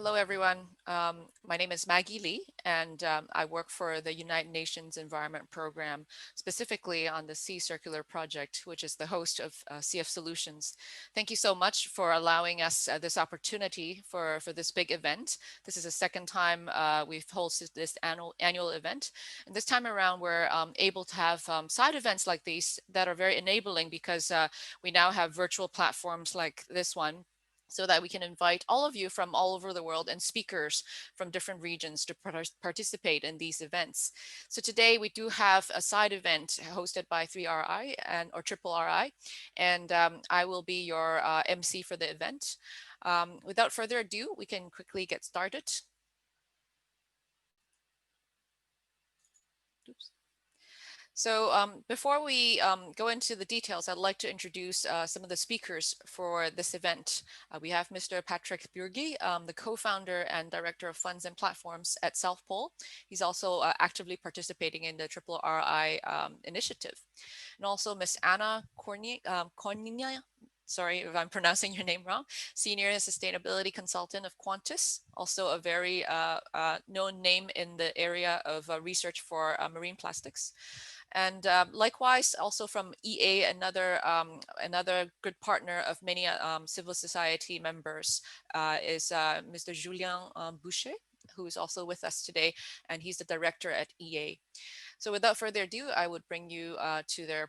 Hello, everyone. My name is Maggie Lee, and I work for the United Nations Environment Program, specifically on the Sea Circular Project, which is the host of CF Solutions. Thank you so much for allowing us this opportunity for this big event. This is the second time we've hosted this annual event. And this time around, we're able to have side events like these that are very enabling because we now have virtual platforms like this one, so that we can invite all of you from all over the world and speakers from different regions to participate in these events. So today we do have a side event hosted by 3RI or Triple RI, and I will be your MC for the event. Without further ado, we can quickly get started. Oops. So before we go into the details, I'd like to introduce some of the speakers for this event. We have Mr. Patrick Bürgi, the co-founder and director of funds and platforms at South Pole. He's also actively participating in the Triple RI initiative. And also Ms. Anna Cornina, sorry if I'm pronouncing your name wrong, Senior Sustainability Consultant of Qantas, also a very known name in the area of research for marine plastics. And likewise, also from EA, another good partner of many civil society members is Mr. Julien Boucher, who is also with us today, and he's the director at EA. So without further ado, I would bring you to their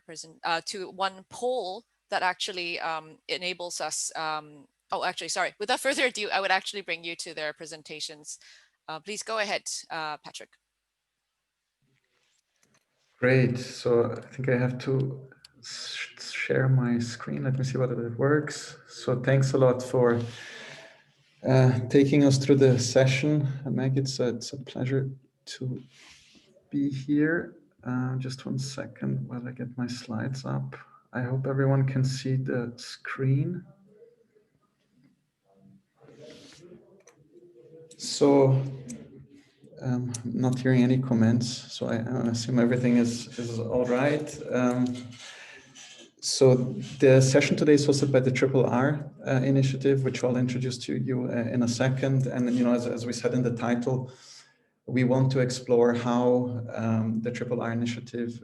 to one poll that actually enables us. Oh, actually, sorry. Without further ado, I would actually bring you to their presentations. Please go ahead, Patrick. Great. So I think I have to share my screen. Let me see whether it works. So thanks a lot for taking us through the session. Meg, it's a pleasure to be here. Just 1 second while I get my slides up. I hope everyone can see the screen. So not hearing any comments, so I assume everything is all right. So the session today is hosted by the Triple R initiative, which I'll introduce to you in a second. And as we said in the title, we want to explore how the Triple R initiative,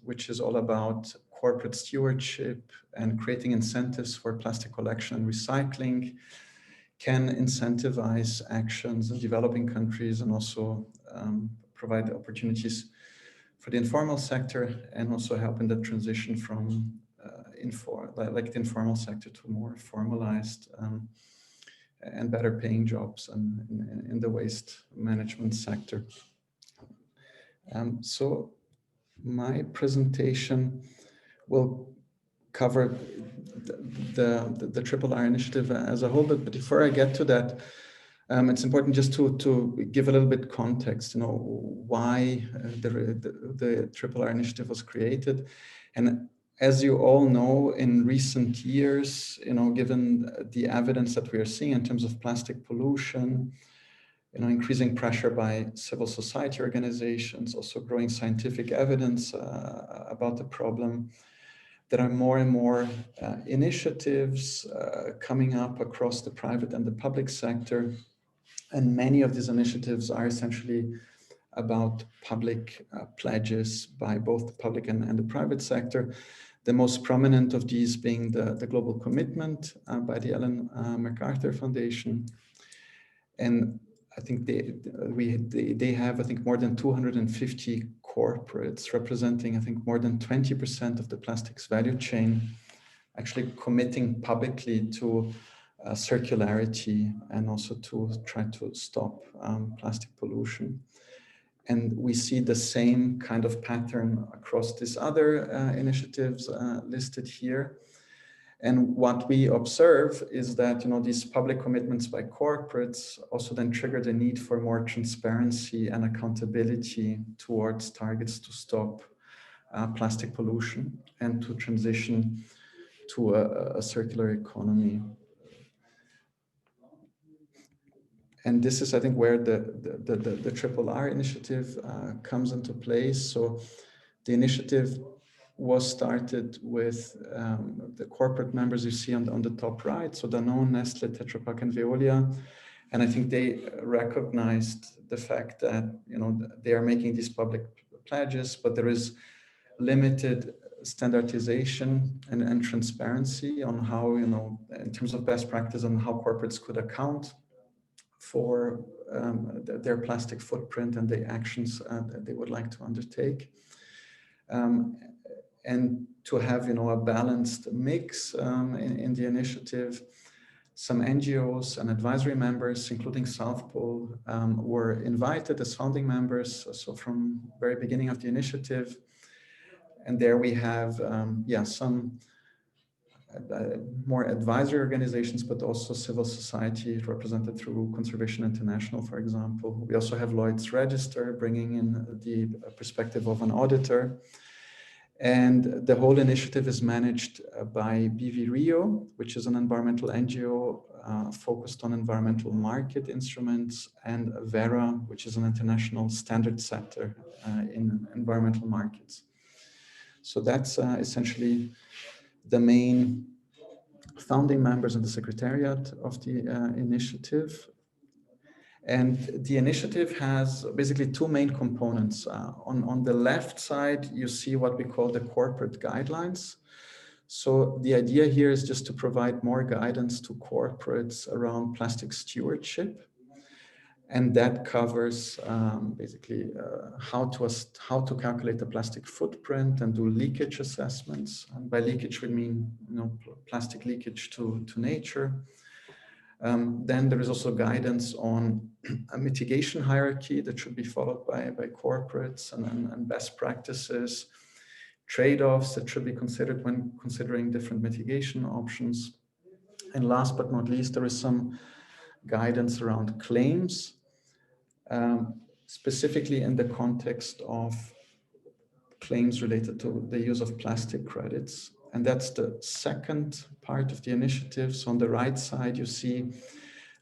which is all about corporate stewardship and creating incentives for plastic collection and recycling, can incentivize actions in developing countries and also provide opportunities for the informal sector and also help in the transition from the informal sector to more formalized and better paying jobs in the waste management sector. So my presentation will cover the Triple R initiative as a whole, but before I get to that, it's important just to give a little bit context, why the Triple R initiative was created. And as you all know, in recent years, given the evidence that we are seeing in terms of plastic pollution, increasing pressure by civil society organizations, also growing scientific evidence about the problem, there are more and more initiatives coming up across the private and the public sector. And many of these initiatives are essentially about public pledges by both the public and the private sector. The most prominent of these being the Global Commitment by the Ellen MacArthur Foundation. And I think they have, I think, more than 250 corporates representing, I think, more than 20% of the plastics value chain, actually committing publicly to circularity and also to try to stop plastic pollution. And we see the same kind of pattern across these other initiatives listed here. And what we observe is that these public commitments by corporates also then trigger the need for more transparency and accountability towards targets to stop plastic pollution and to transition to a circular economy. And this is, I think, where the Triple R initiative comes into place. So the initiative was started with the corporate members you see on the top right, so Danone, Nestle, Tetra Pak, and Veolia, And I think they recognized the fact that, they are making these public pledges, but there is limited standardization and transparency on how, in terms of best practice on how corporates could account for their plastic footprint and the actions that they would like to undertake. And to have, a balanced mix in the initiative. Some NGOs and advisory members, including South Pole, were invited as founding members. So from very beginning of the initiative, and there we have, some more advisory organizations, but also civil society represented through Conservation International, for example. We also have Lloyd's Register bringing in the perspective of an auditor. And the whole initiative is managed by BV Rio, which is an environmental NGO focused on environmental market instruments, and Vera, which is an international standard setter in environmental markets. So that's essentially the main founding members and the secretariat of the initiative. And the initiative has basically two main components. On the left side, you see what we call the corporate guidelines. So the idea here is just to provide more guidance to corporates around plastic stewardship. And that covers basically how to calculate the plastic footprint and do leakage assessments. And by leakage, we mean plastic leakage to nature. Then there is also guidance on a mitigation hierarchy that should be followed by corporates and best practices, trade-offs that should be considered when considering different mitigation options. And last but not least, there is some guidance around claims, specifically in the context of claims related to the use of plastic credits. And that's the second part of the initiative. So on the right side, you see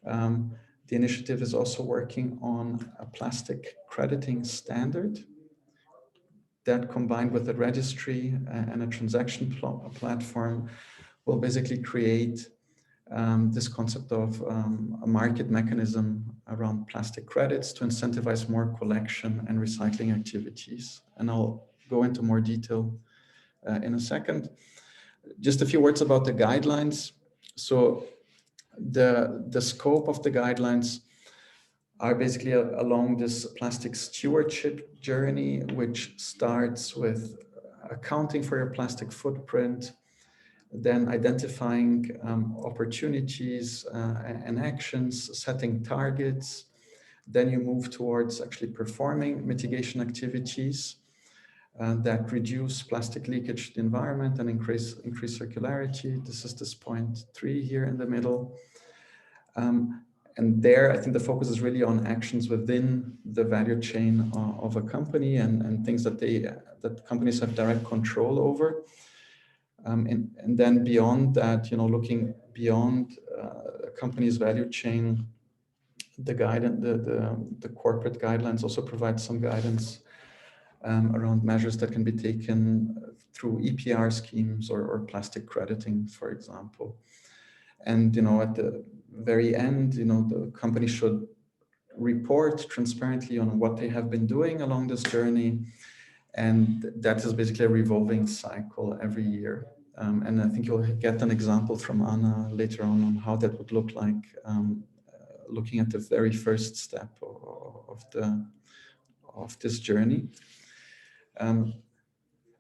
the initiative is also working on a plastic crediting standard that, combined with a registry and a transaction platform, will basically create this concept of a market mechanism around plastic credits to incentivize more collection and recycling activities. And I'll go into more detail in a second. Just a few words about the guidelines. So the scope of the guidelines are basically along this plastic stewardship journey, which starts with accounting for your plastic footprint, then identifying opportunities and actions, setting targets. Then you move towards actually performing mitigation activities that reduce plastic leakage to the environment and increase circularity. This is this point 3 here in the middle. And there, I think the focus is really on actions within the value chain of a company and things that companies have direct control over. And then beyond that, looking beyond a company's value chain, the corporate guidelines also provide some guidance around measures that can be taken through EPR schemes or plastic crediting, for example. And at the very end, the company should report transparently on what they have been doing along this journey. And that is basically a revolving cycle every year. And I think you'll get an example from Anna later on how that would look like, looking at the very first step of this journey.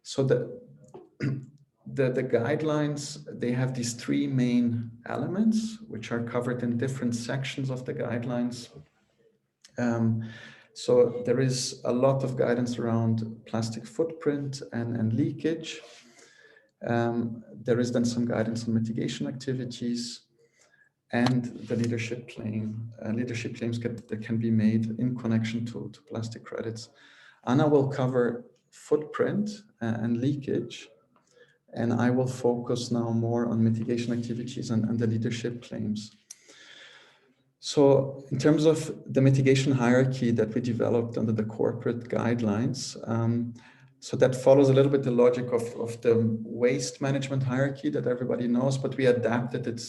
So the guidelines, they have these 3 main elements, which are covered in different sections of the guidelines. So there is a lot of guidance around plastic footprint and leakage. There is then some guidance on mitigation activities and the leadership claim. Leadership claims that can be made in connection to plastic credits. Anna will cover footprint and leakage, and I will focus now more on mitigation activities and the leadership claims. So in terms of the mitigation hierarchy that we developed under the corporate guidelines, so that follows a little bit the logic of the waste management hierarchy that everybody knows, but we adapted it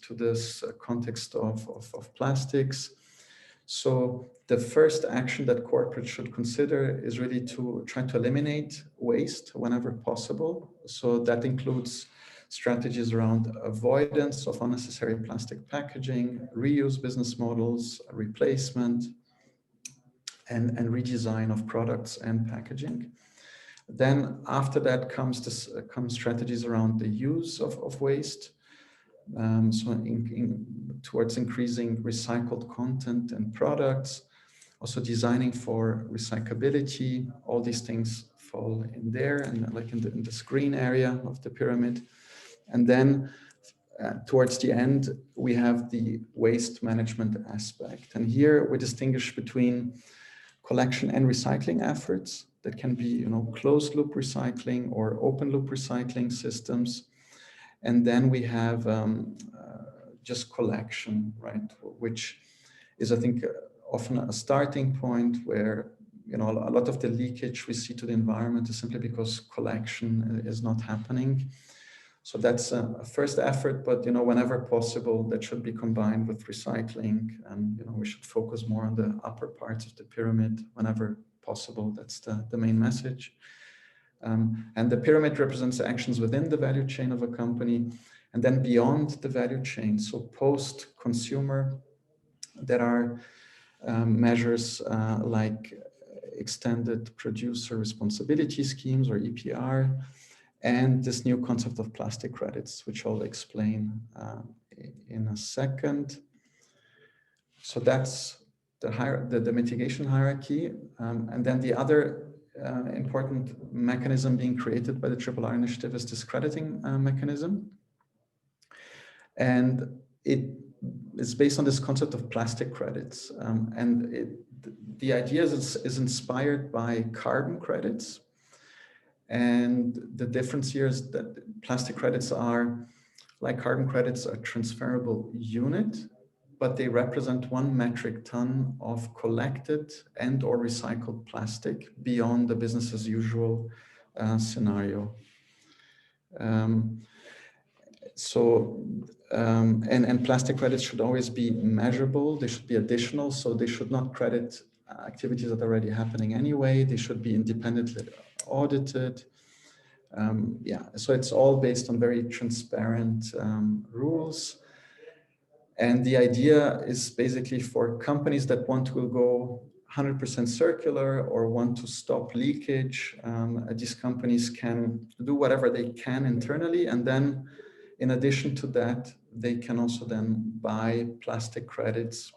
to this context of plastics. So the first action that corporates should consider is really to try to eliminate waste whenever possible. So that includes strategies around avoidance of unnecessary plastic packaging, reuse business models, replacement, and redesign of products and packaging. Then after that comes strategies around the use of waste. Towards increasing recycled content and products, also designing for recyclability. All these things fall in there, and like in this green area of the pyramid. And then towards the end, we have the waste management aspect. And here we distinguish between collection and recycling efforts that can be, closed loop recycling or open loop recycling systems. And then we have just collection, right? Which is, I think, often a starting point where, a lot of the leakage we see to the environment is simply because collection is not happening. So that's a first effort, but, whenever possible, that should be combined with recycling. And, we should focus more on the upper parts of the pyramid whenever possible. That's the main message. And the pyramid represents actions within the value chain of a company, and then beyond the value chain. So post-consumer, there are measures like extended producer responsibility schemes, or EPR, and this new concept of plastic credits, which I'll explain in a second. So that's the mitigation hierarchy. And then the other important mechanism being created by the RRR initiative is this crediting mechanism. And it is based on this concept of plastic credits. The idea is inspired by carbon credits. And the difference here is that plastic credits are, like carbon credits, a transferable unit, but they represent 1 metric ton of collected and or recycled plastic beyond the business as usual scenario. And plastic credits should always be measurable. They should be additional, so they should not credit activities that are already happening anyway. They should be independently audited. So it's all based on very transparent rules. And the idea is basically for companies that want to go 100% circular or want to stop leakage, these companies can do whatever they can internally. And then in addition to that, they can also then buy plastic credits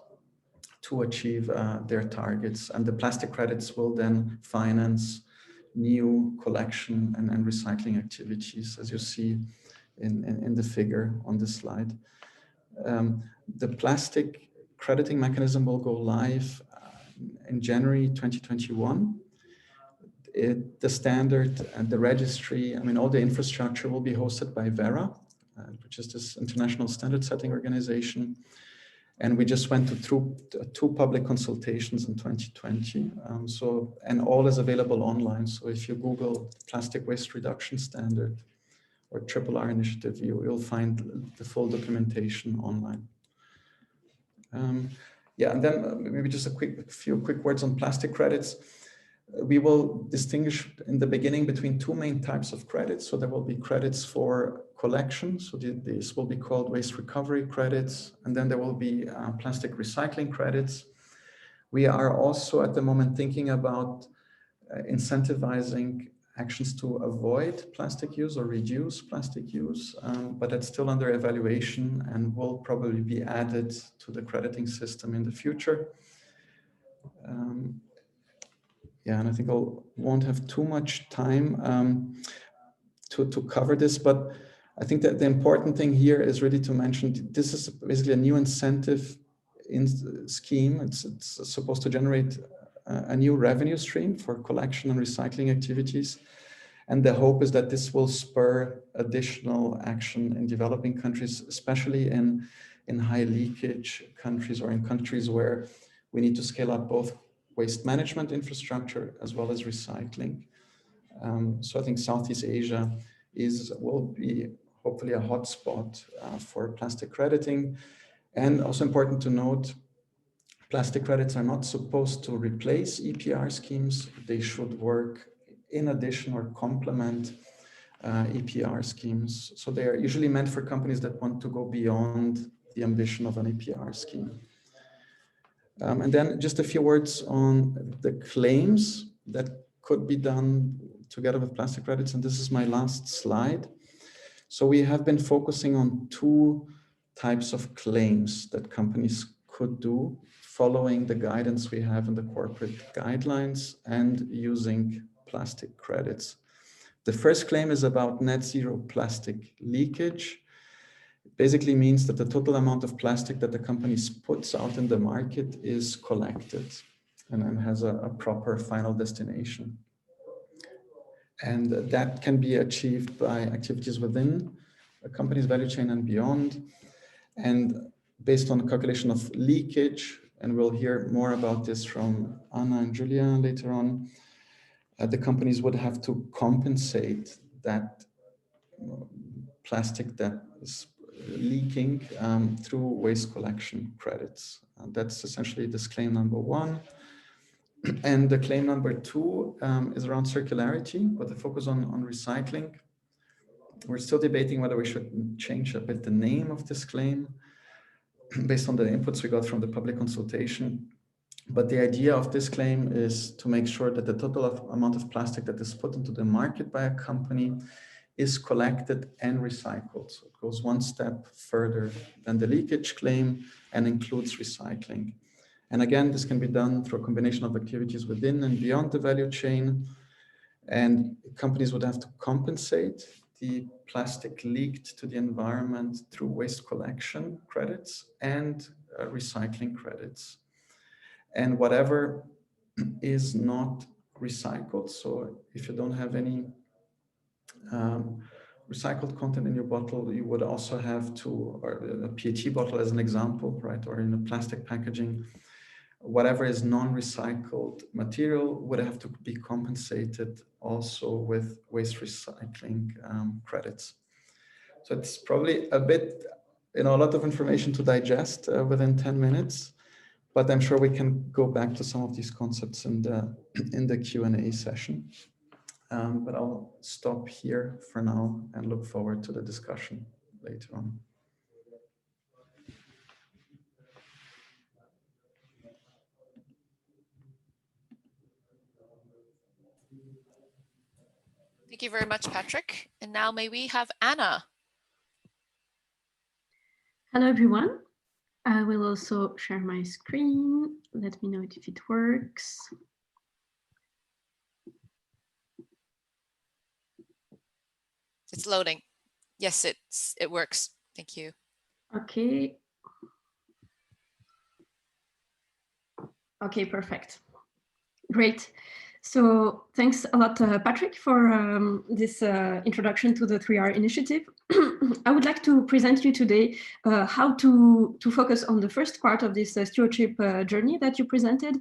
to achieve their targets. And the plastic credits will then finance new collection and recycling activities, as you see in the figure on this slide. The plastic crediting mechanism will go live in January 2021. The standard and the registry, all the infrastructure will be hosted by Vera, which is this international standard setting organization. And we just went through 2 public consultations in 2020. And all is available online. So if you Google plastic waste reduction standard or RRR initiative, you'll find the full documentation online. And then maybe just a few quick words on plastic credits. We will distinguish in the beginning between 2 main types of credits. So there will be credits for collection. So these will be called waste recovery credits. And then there will be plastic recycling credits. We are also at the moment thinking about incentivizing actions to avoid plastic use or reduce plastic use, but that's still under evaluation and will probably be added to the crediting system in the future. And I think I won't have too much time to cover this, but I think that the important thing here is really to mention this is basically a new incentive scheme. It's supposed to generate a new revenue stream for collection and recycling activities. And the hope is that this will spur additional action in developing countries, especially in high leakage countries or in countries where we need to scale up both waste management infrastructure as well as recycling. So I think Southeast Asia will be hopefully a hotspot for plastic crediting. And also important to note, plastic credits are not supposed to replace EPR schemes. They should work in addition or complement EPR schemes. So they are usually meant for companies that want to go beyond the ambition of an EPR scheme. And then just a few words on the claims that could be done together with plastic credits. And this is my last slide. So we have been focusing on two types of claims that companies could do following the guidance we have in the corporate guidelines and using plastic credits. The first claim is about net zero plastic leakage. It basically means that the total amount of plastic that the company puts out in the market is collected and has a proper final destination. And that can be achieved by activities within a company's value chain and beyond. And based on the calculation of leakage, and we'll hear more about this from Anna and Julia later on, the companies would have to compensate that plastic that is leaking through waste collection credits. That's essentially this claim number one. And the claim number two is around circularity, with a focus on recycling. We're still debating whether we should change a bit the name of this claim based on the inputs we got from the public consultation. But the idea of this claim is to make sure that the total amount of plastic that is put into the market by a company is collected and recycled. So it goes one step further than the leakage claim and includes recycling. And again, this can be done through a combination of activities within and beyond the value chain. And companies would have to compensate the plastic leaked to the environment through waste collection credits and recycling credits. And whatever is not recycled, so if you don't have any recycled content in your bottle, you would also have to, or a PET bottle as an example, right, or in a plastic packaging, whatever is non-recycled material would have to be compensated also with waste recycling credits. So it's probably a bit, a lot of information to digest within 10 minutes, but I'm sure we can go back to some of these concepts in the Q&A session. But I'll stop here for now and look forward to the discussion later on. Thank you very much, Patrick. And now may we have Anna. Hello, everyone. I will also share my screen. Let me know if it works. It's loading. Yes, it works. Thank you. Okay. Okay, perfect. Great. So thanks a lot, Patrick, for this introduction to the 3R initiative. I would like to present you today how to focus on the first part of this stewardship journey that you presented,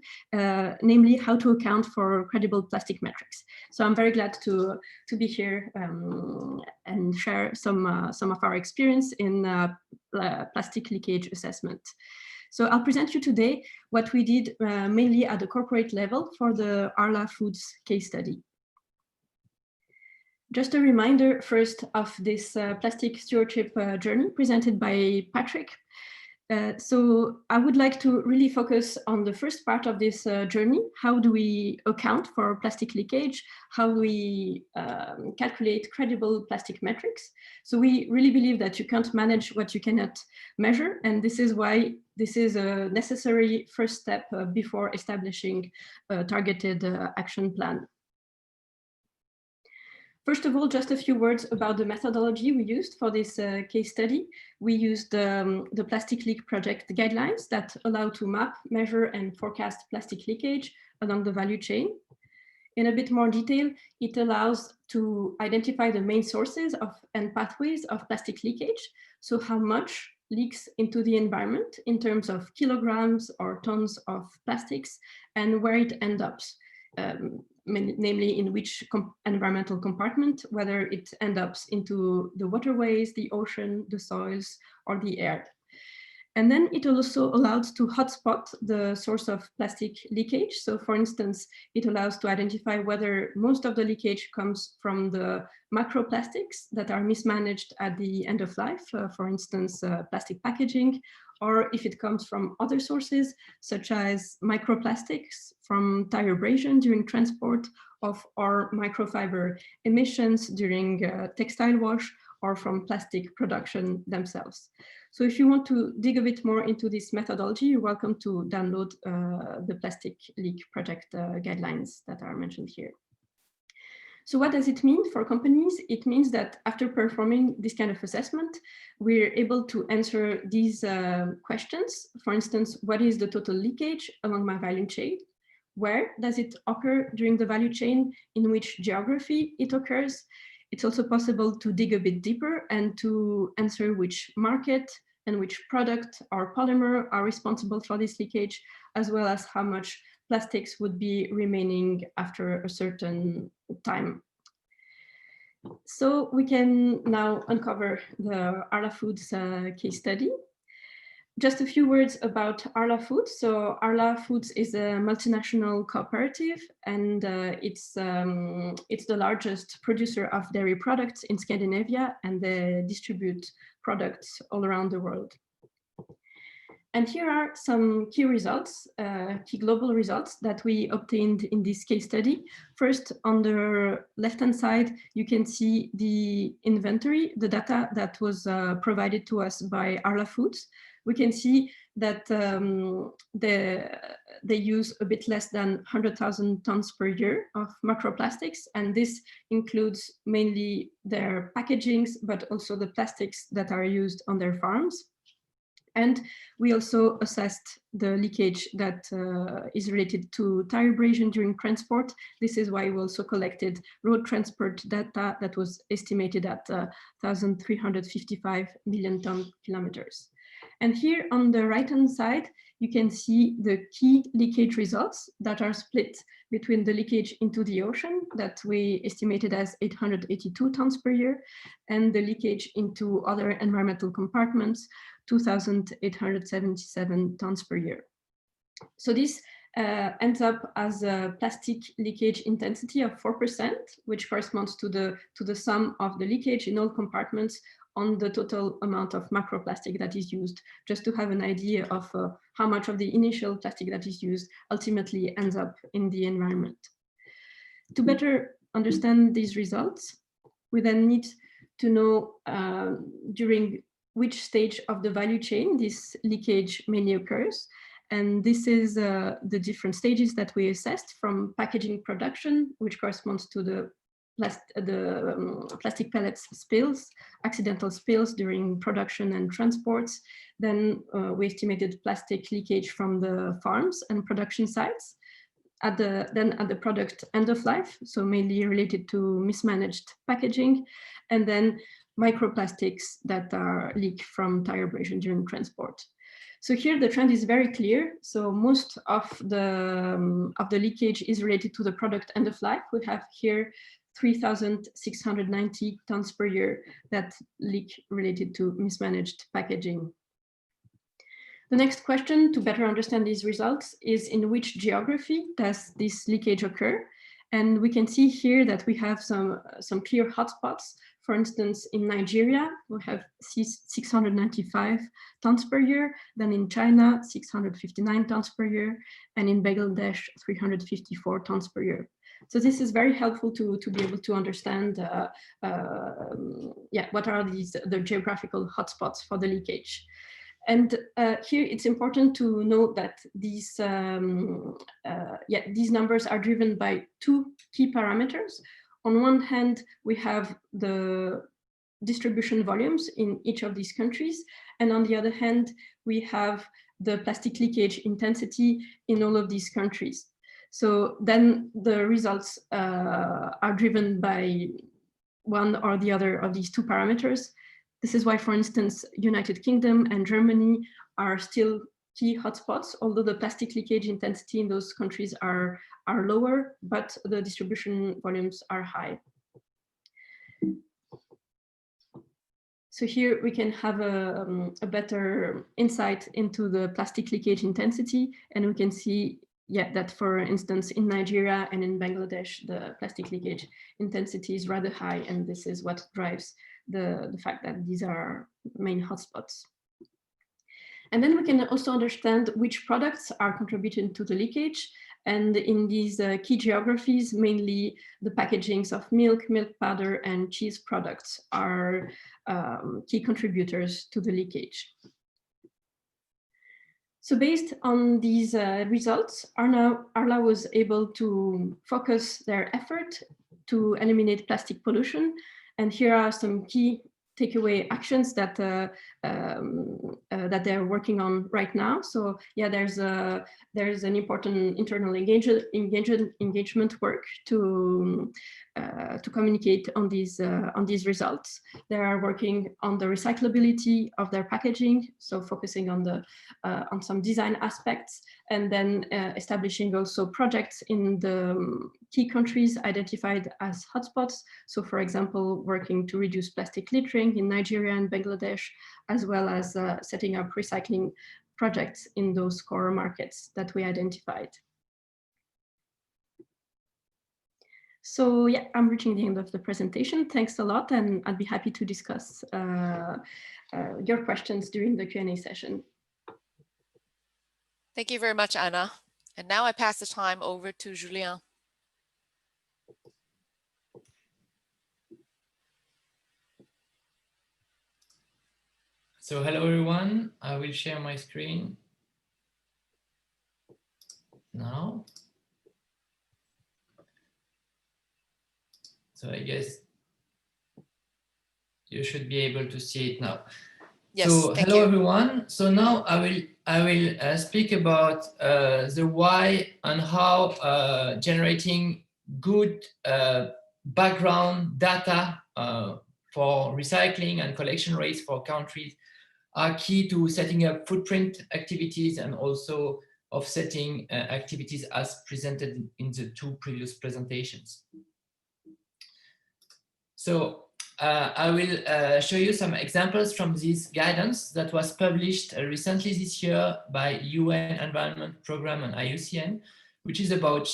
namely how to account for credible plastic metrics. So I'm very glad to be here and share some of our experience in plastic leakage assessment. So I'll present you today what we did mainly at the corporate level for the Ara Foods case study. Just a reminder first of this plastic stewardship journey presented by Patrick. So I would like to really focus on the first part of this journey. How do we account for plastic leakage? How do we calculate credible plastic metrics? So we really believe that you can't manage what you cannot measure. And this is why this is a necessary first step before establishing a targeted action plan. First of all, just a few words about the methodology we used for this case study. We used the Plastic Leak Project guidelines that allow to map, measure, and forecast plastic leakage along the value chain. In a bit more detail, it allows to identify the main sources and pathways of plastic leakage. So how much leaks into the environment in terms of kilograms or tons of plastics and where it ends up. Namely in which environmental compartment, whether it ends up into the waterways, the ocean, the soils, or the air. And then it also allows to hotspot the source of plastic leakage. So for instance, it allows to identify whether most of the leakage comes from the macroplastics that are mismanaged at the end of life, for instance, plastic packaging, or if it comes from other sources, such as microplastics from tire abrasion during transport or microfiber emissions during textile wash, or from plastic production themselves. So if you want to dig a bit more into this methodology, you're welcome to download the plastic leak project guidelines that are mentioned here. So what does it mean for companies? It means that after performing this kind of assessment, we're able to answer these questions. For instance, what is the total leakage along my value chain? Where does it occur during the value chain? In which geography it occurs? It's also possible to dig a bit deeper and to answer which market and which product or polymer are responsible for this leakage, as well as how much plastics would be remaining after a certain time. So we can now uncover the Ara Foods case study. Just a few words about Ara Foods. So Ara Foods is a multinational cooperative, and it's the largest producer of dairy products in Scandinavia, and they distribute products all around the world. And here are some key results, key global results that we obtained in this case study. First, on the left-hand side, you can see the inventory, the data that was provided to us by Ara Foods. We can see that they use a bit less than 100,000 tons per year of macroplastics, and this includes mainly their packagings, but also the plastics that are used on their farms. And we also assessed the leakage that is related to tire abrasion during transport. This is why we also collected road transport data that was estimated at 1,355 million ton-kilometers. And here on the right-hand side, you can see the key leakage results that are split between the leakage into the ocean that we estimated as 882 tons per year, and the leakage into other environmental compartments, 2,877 tons per year. So this ends up as a plastic leakage intensity of 4%, which corresponds to the sum of the leakage in all compartments on the total amount of macroplastic that is used, just to have an idea of how much of the initial plastic that is used ultimately ends up in the environment. To better understand these results, we then need to know during which stage of the value chain this leakage mainly occurs. And this is the different stages that we assessed, from packaging production, which corresponds to the plastic pellets spills, accidental spills during production and transports. Then we estimated plastic leakage from the farms and production sites. Then at the product end of life, so mainly related to mismanaged packaging, and then microplastics that are leaked from tire abrasion during transport. So here the trend is very clear. So most of the leakage is related to the product end of life. We have here 3,690 tons per year that leak related to mismanaged packaging. The next question to better understand these results is in which geography does this leakage occur? And we can see here that we have some clear hotspots. For instance, in Nigeria, we have 695 tons per year. Then in China, 659 tons per year. And in Bangladesh, 354 tons per year. So this is very helpful to be able to understand what are the geographical hotspots for the leakage. And here it's important to note that these numbers are driven by two key parameters. On one hand, we have the distribution volumes in each of these countries. And on the other hand, we have the plastic leakage intensity in all of these countries. So then the results are driven by one or the other of these two parameters. This is why, for instance, United Kingdom and Germany are still key hotspots, although the plastic leakage intensity in those countries are lower, but the distribution volumes are high. So So here we can have a better insight into the plastic leakage intensity, and we can see that, for instance, in Nigeria and in Bangladesh, the plastic leakage intensity is rather high, and this is what drives the fact that these are main hotspots. And then we can also understand which products are contributing to the leakage. And in these key geographies, mainly the packagings of milk, milk powder, and cheese products are key contributors to the leakage. So based on these results, Arla was able to focus their effort to eliminate plastic pollution. And here are some key takeaway actions that that they're working on right now. So yeah, there's an important internal engagement work to communicate on these results. They are working on the recyclability of their packaging, so focusing on some design aspects, and then establishing also projects in the key countries identified as hotspots. So for example, working to reduce plastic littering in Nigeria and Bangladesh, as well as setting up recycling projects in those core markets that we identified. So yeah, I'm reaching the end of the presentation. Thanks a lot, and I'd be happy to discuss your questions during the Q&A session. Thank you very much, Anna. And now I pass the time over to Julien. So hello everyone, I will share my screen now. So I guess you should be able to see it now. Yes, so thank hello you. everyone. So now I will speak about the why and how generating good background data for recycling and collection rates for countries are key to setting up footprint activities and also offsetting activities as presented in the two previous presentations. So I will show you some examples from this guidance that was published recently this year by UN Environment Programme and IUCN, which is about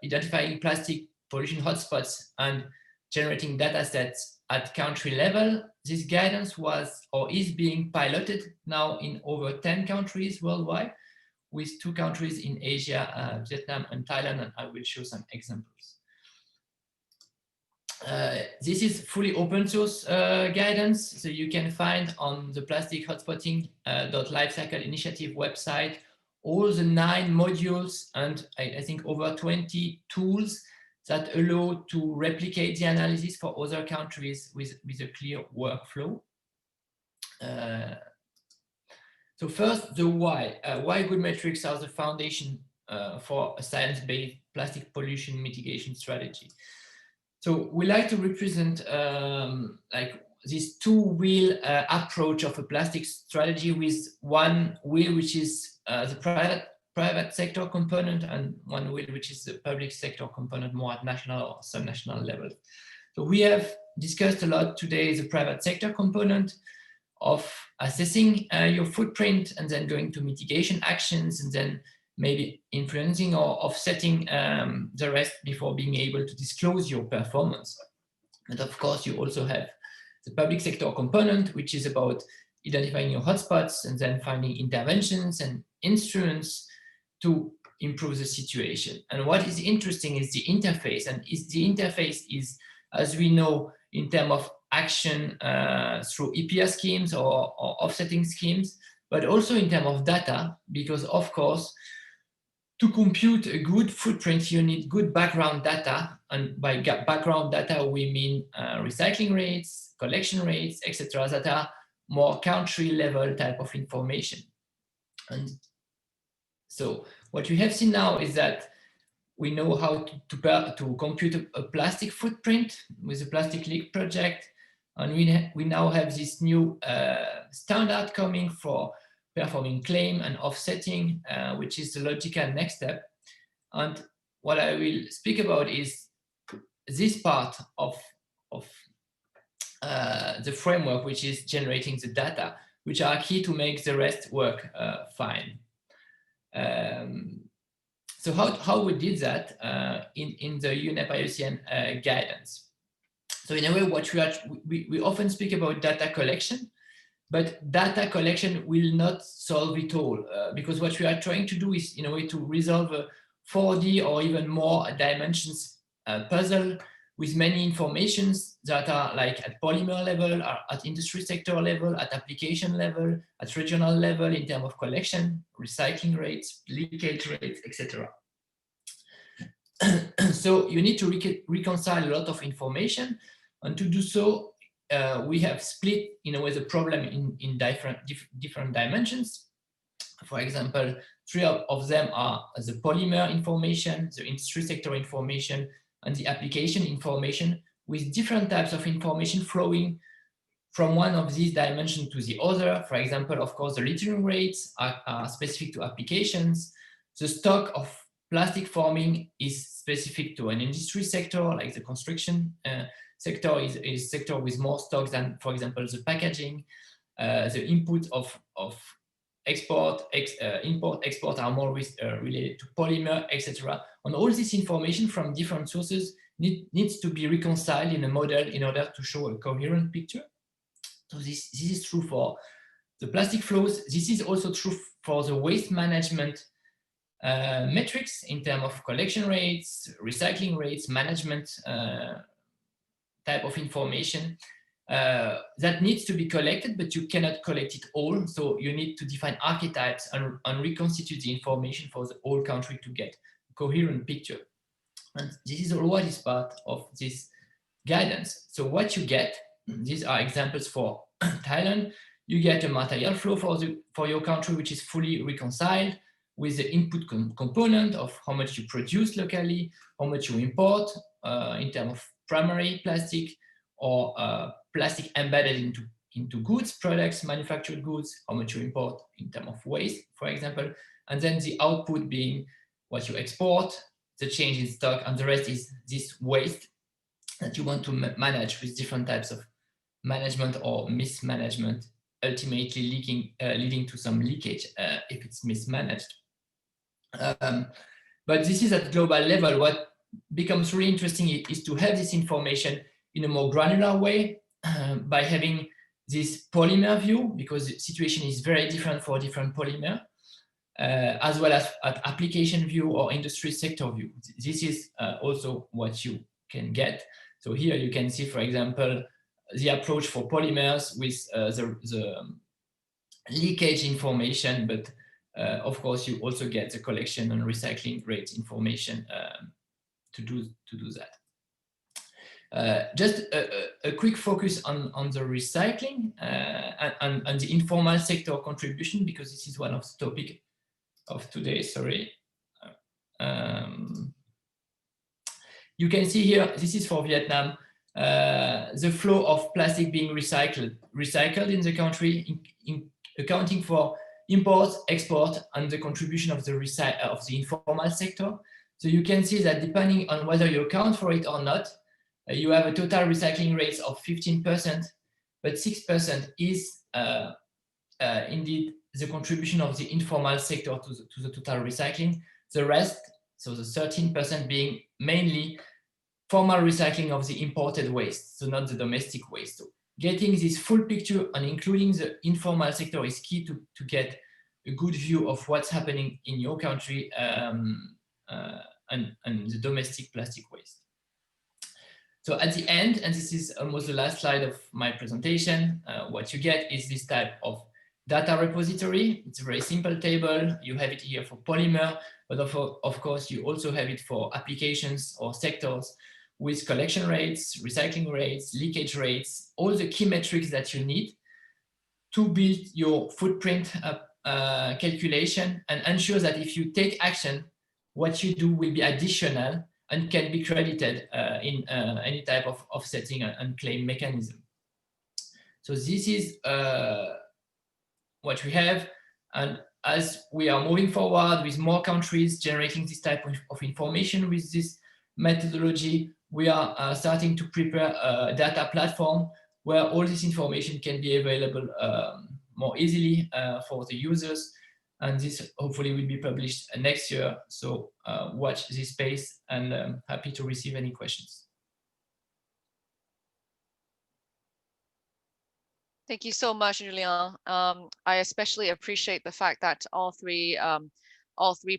identifying plastic pollution hotspots and generating data sets at country level. This guidance was or is being piloted now in over 10 countries worldwide, with 2 countries in Asia, Vietnam and Thailand, and I will show some examples. This is fully open source guidance, so you can find on the plastic hotspotting.lifecycle initiative website all the 9 modules and I think over 20 tools that allow to replicate the analysis for other countries with a clear workflow. So first, the why. Why good metrics are the foundation for a science-based plastic pollution mitigation strategy. So we like to represent like this two-wheel approach of a plastic strategy, with one wheel which is the private sector component and one wheel which is the public sector component, more at national or subnational level. So we have discussed a lot today the private sector component of assessing your footprint and then going to mitigation actions and then maybe influencing or offsetting the rest before being able to disclose your performance. And of course, you also have the public sector component, which is about identifying your hotspots and then finding interventions and instruments to improve the situation. And what is interesting is the interface, and the interface is, as we know, in terms of action through EPR schemes or offsetting schemes, but also in terms of data, because of course, to compute a good footprint, you need good background data. And by background data, we mean recycling rates, collection rates, etc., that are more country level type of information. And so what we have seen now is that we know how to compute a plastic footprint with a plastic leak project. And we now have this new standard coming for performing claim and offsetting, which is the logical next step. And what I will speak about is this part of the framework which is generating the data, which are key to make the rest work fine. So how we did that in the UNEP IUCN guidance. So in a way, what we often speak about data collection, but data collection will not solve it all, because what we are trying to do is in a way to resolve a 4D or even more dimensions puzzle with many informations that are like at polymer level, at industry sector level, at application level, at regional level in terms of collection, recycling rates, leakage rates, etc. So you need to reconcile a lot of information, and to do so, we have split in a way the problem in different dimensions. For example, 3 of them are the polymer information, the industry sector information, and the application information, with different types of information flowing from one of these dimensions to the other. For example, of course, the littering rates are specific to applications. The stock of plastic forming is specific to an industry sector, like the construction sector is a sector with more stock than, for example, the packaging. The input of import, export are more related to polymer, etc. And all this information from different sources needs to be reconciled in a model in order to show a coherent picture. So this is true for the plastic flows. This is also true for the waste management metrics in terms of collection rates, recycling rates, management type of information that needs to be collected, but you cannot collect it all. So you need to define archetypes and reconstitute the information for the whole country to get a coherent picture. And this is all what is part of this guidance. So what you get, these are examples for Thailand. You get a material flow for your country, which is fully reconciled with the input component of how much you produce locally, how much you import in terms of primary plastic or plastic embedded into goods, products, manufactured goods, how much you import in terms of waste, for example, and then the output being what you export, the change in stock, and the rest is this waste that you want to manage with different types of management or mismanagement, ultimately leading to some leakage if it's mismanaged. But this is at global level. What becomes really interesting is to have this information in a more granular way by having this polymer view, because the situation is very different for different polymer, as well as at application view or industry sector view. This is also what you can get. So here you can see, for example, the approach for polymers with the leakage information, but of course you also get the collection and recycling rate information to do that. Just a quick focus on the recycling and the informal sector contribution, because this is one of the topics of today, sorry. You can see here, this is for Vietnam, the flow of plastic being recycled in the country, accounting for imports, export, and the contribution of the informal sector. So you can see that depending on whether you account for it or not, you have a total recycling rate of 15%, but 6% is indeed the contribution of the informal sector to the total recycling. The rest, so the 13% being mainly formal recycling of the imported waste, so not the domestic waste. So getting this full picture and including the informal sector is key to get a good view of what's happening in your country and the domestic plastic waste. So at the end, and this is almost the last slide of my presentation, what you get is this type of data repository. It's a very simple table. You have it here for polymer, but of course you also have it for applications or sectors with collection rates, recycling rates, leakage rates, all the key metrics that you need to build your footprint calculation and ensure that if you take action, what you do will be additional and can be credited in any type of offsetting and claim mechanism. So this is what we have. And as we are moving forward with more countries generating this type of information with this methodology, we are starting to prepare a data platform where all this information can be available more easily for the users. And this hopefully will be published next year. So watch this space, and happy to receive any questions. Thank you so much, Julien. I especially appreciate the fact that all three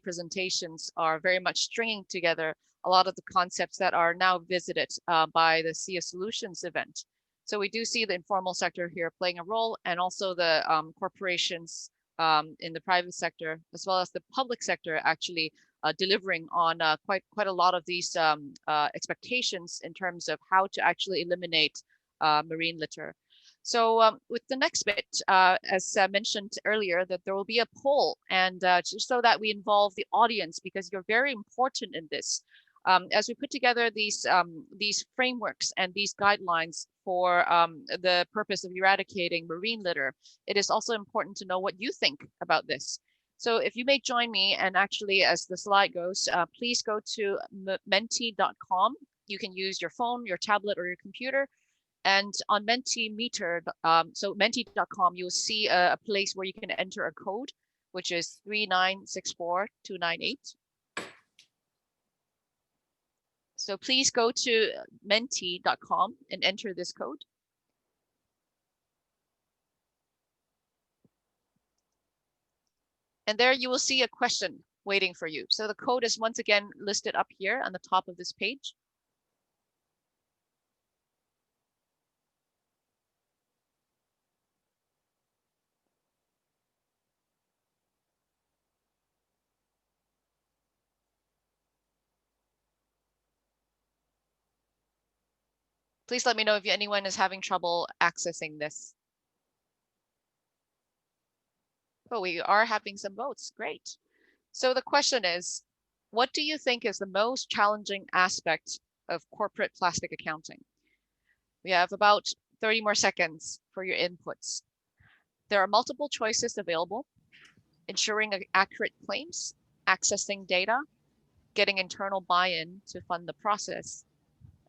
presentations are very much stringing together a lot of the concepts that are now visited by the SIA Solutions event. So we do see the informal sector here playing a role, and also the corporations in the private sector, as well as the public sector, actually delivering on quite a lot of these expectations in terms of how to actually eliminate marine litter. So with the next bit, as mentioned earlier, that there will be a poll, and just so that we involve the audience, because you're very important in this. As we put together these frameworks and these guidelines for the purpose of eradicating marine litter, it is also important to know what you think about this. So if you may join me, and actually as the slide goes, please go to menti.com. You can use your phone, your tablet, or your computer. And on Mentimeter, so menti.com, you'll see a place where you can enter a code, which is 3964298. So please go to menti.com and enter this code. And there you will see a question waiting for you. So the code is once again listed up here on the top of this page. Please let me know if anyone is having trouble accessing this. Oh, we are having some votes. Great. So the question is, what do you think is the most challenging aspect of corporate plastic accounting? We have about 30 more seconds for your inputs. There are multiple choices available: ensuring accurate claims, accessing data, getting internal buy-in to fund the process,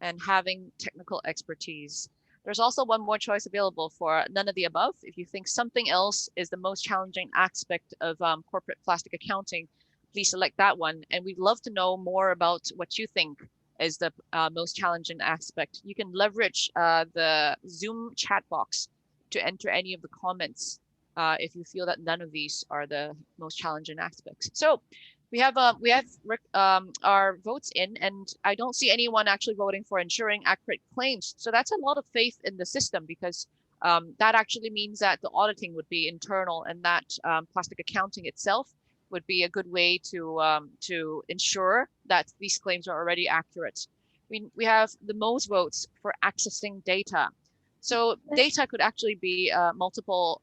and having technical expertise. There's also one more choice available for none of the above. If you think something else is the most challenging aspect of corporate plastic accounting, please select that one. And we'd love to know more about what you think is the most challenging aspect. You can leverage the Zoom chat box to enter any of the comments if you feel that none of these are the most challenging aspects. So we have our votes in, and I don't see anyone actually voting for ensuring accurate claims. So that's a lot of faith in the system, because that actually means that the auditing would be internal, and that plastic accounting itself would be a good way to ensure that these claims are already accurate. We have the most votes for accessing data. So data could actually be multiple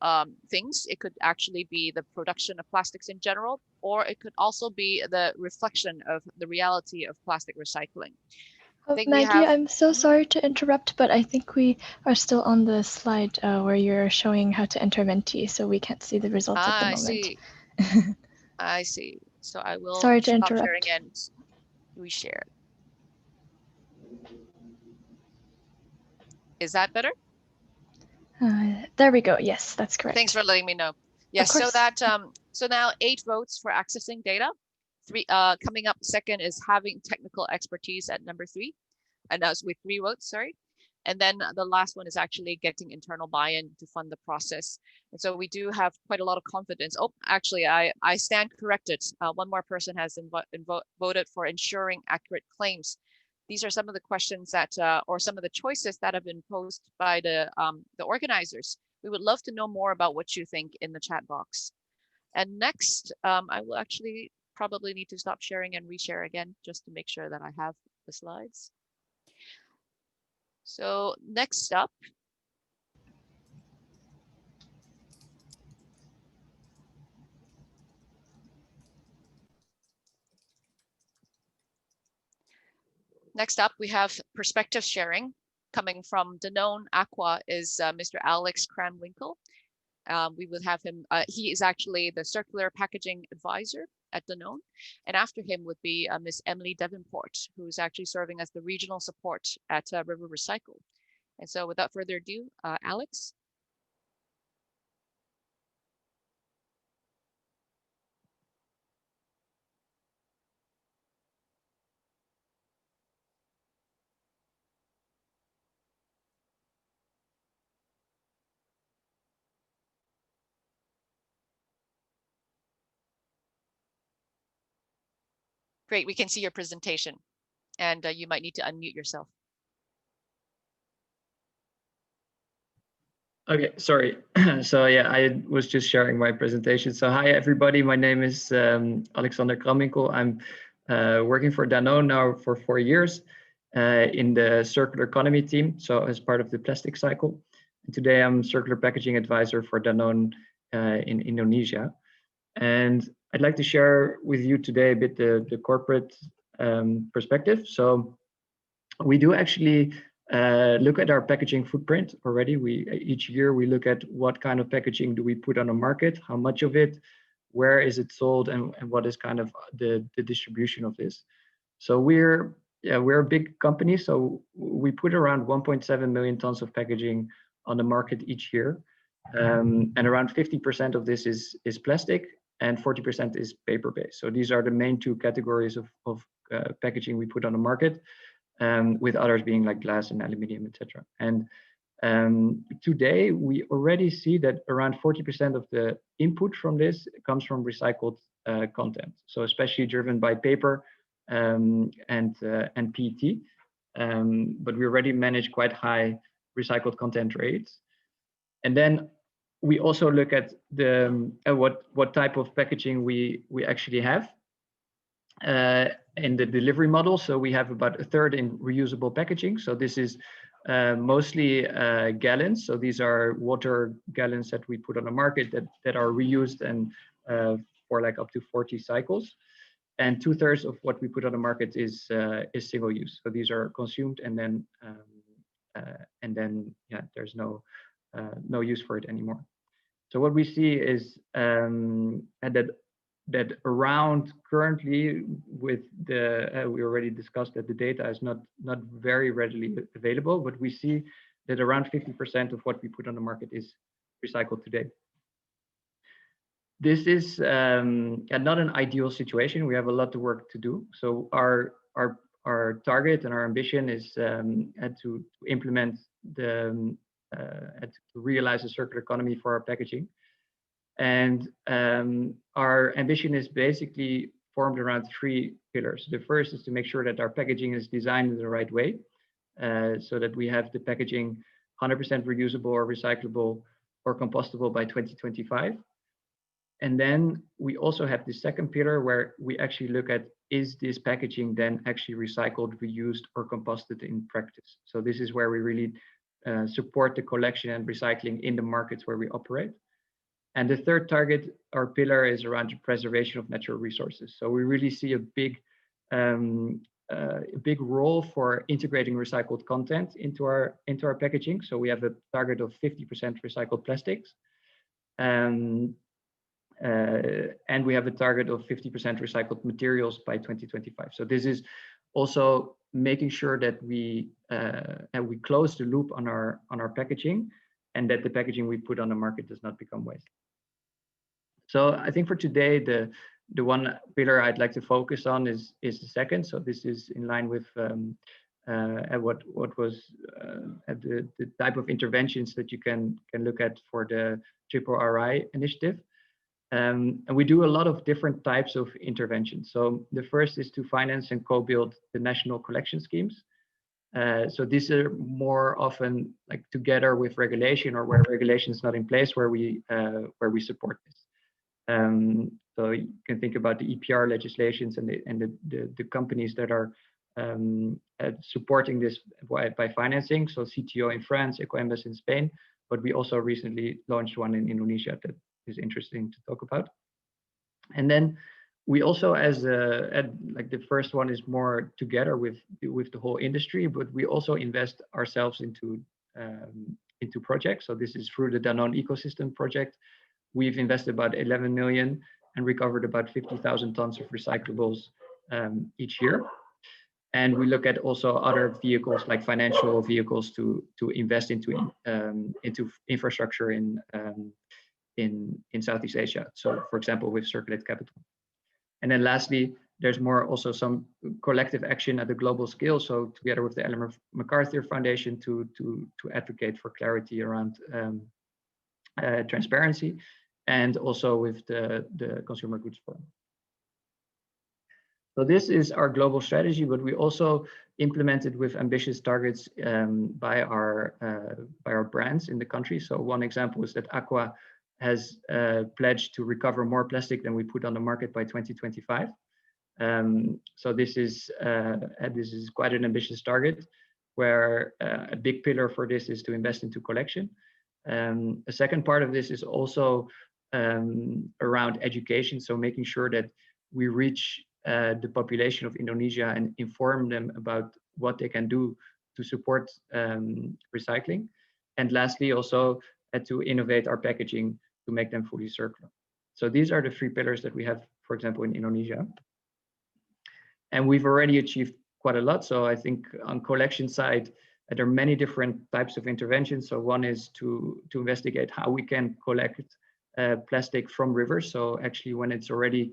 things. It could actually be the production of plastics in general, or it could also be the reflection of the reality of plastic recycling. Maggie, I'm so sorry to interrupt, but I think we are still on the slide where you're showing how to enter Menti, so we can't see the results at the moment. See. I see. So I will sorry to stop interrupt. sharing and reshare. Is that better? There we go. Yes, that's correct. Thanks for letting me know. Yes, so that so now 8 votes for accessing data. 3 coming up second is having technical expertise at number 3, and that's with 3 votes, sorry. And then the last one is actually getting internal buy-in to fund the process. And so we do have quite a lot of confidence. Oh, actually, I stand corrected. One more person has voted for ensuring accurate claims. These are some of the questions that, or some of the choices that have been posed by the organizers. We would love to know more about what you think in the chat box. And next, I will actually probably need to stop sharing and reshare again, just to make sure that I have the slides. So next up, we have perspective sharing. Coming from Danone Aqua is Mr. Alex Cranwinkle. We will have him, he is actually the circular packaging advisor at Danone. And after him would be Miss Emily Davenport, who's actually serving as the regional support at River Recycle. And so without further ado, Alex. Great, we can see your presentation, and you might need to unmute yourself. Okay, sorry. So yeah, I was just sharing my presentation. So hi everybody, my name is Alexander Kramwinkel. I'm working for Danone now for 4 years in the circular economy team, so as part of the plastic cycle. And today I'm circular packaging advisor for Danone in Indonesia. And I'd like to share with you today a bit the corporate perspective. So we do actually look at our packaging footprint already. Each year we look at what kind of packaging do we put on the market, how much of it, where is it sold, and what is kind of the distribution of this. So we're a big company, so we put around 1.7 million tons of packaging on the market each year, and around 50% of this is plastic and 40% is paper-based. So these are the main two categories of packaging we put on the market. With others being like glass and aluminium, etc. And today we already see that around 40% of the input from this comes from recycled content. So especially driven by paper and PET, but we already manage quite high recycled content rates. And then we also look at the what type of packaging we actually have. In the delivery model, so we have about a third in reusable packaging. So this is mostly gallons. So these are water gallons that we put on the market that are reused and for like up to 40 cycles. And 2/3 of what we put on the market is single use. So these are consumed and then yeah, there's no use for it anymore. So what we see is that around currently with the, we already discussed that the data is not very readily available, but we see that around 50% of what we put on the market is recycled today. This is not an ideal situation. We have a lot of work to do. So our target and our ambition is to implement to realize a circular economy for our packaging. And our ambition is basically formed around 3 pillars. The first is to make sure that our packaging is designed in the right way, so that we have the packaging 100% reusable or recyclable or compostable by 2025. And then we also have the second pillar where we actually look at, is this packaging then actually recycled, reused, or composted in practice? So this is where we really support the collection and recycling in the markets where we operate. And the third target, our pillar, is around the preservation of natural resources. So we really see a big role for integrating recycled content into our packaging. So we have a target of 50% recycled plastics, and we have a target of 50% recycled materials by 2025. So this is also making sure that we close the loop on our packaging, and that the packaging we put on the market does not become waste. So I think for today, the one pillar I'd like to focus on is the second. So this is in line with what was the type of interventions that you can look at for the RRI initiative. And we do a lot of different types of interventions. So the first is to finance and co-build the national collection schemes. So these are more often like together with regulation, or where regulation is not in place, where we support this. So you can think about the EPR legislations and the companies that are supporting this by financing. So CTO in France, Ecoembas in Spain, but we also recently launched one in Indonesia that is interesting to talk about. And then we also, like the first one is more together with the whole industry, but we also invest ourselves into projects. So this is through the Danone ecosystem project. We've invested about 11 million and recovered about 50,000 tons of recyclables each year. And we look at also other vehicles like financial vehicles to invest into infrastructure in Southeast Asia. So for example, with Circulate Capital. And then lastly, there's more also some collective action at the global scale. So together with the Ellen MacArthur Foundation to advocate for clarity around transparency, and also with the Consumer Goods Forum. So this is our global strategy, but we also implemented with ambitious targets by our brands in the country. So one example is that Aqua has pledged to recover more plastic than we put on the market by 2025. So this is quite an ambitious target, where a big pillar for this is to invest into collection. A second part of this is also around education, so making sure that we reach the population of Indonesia and inform them about what they can do to support recycling. And lastly, also to innovate our packaging to make them fully circular. So these are the three pillars that we have, for example, in Indonesia. And we've already achieved quite a lot. So I think on collection side, there are many different types of interventions. So one is to investigate how we can collect plastic from rivers. So actually when it's already,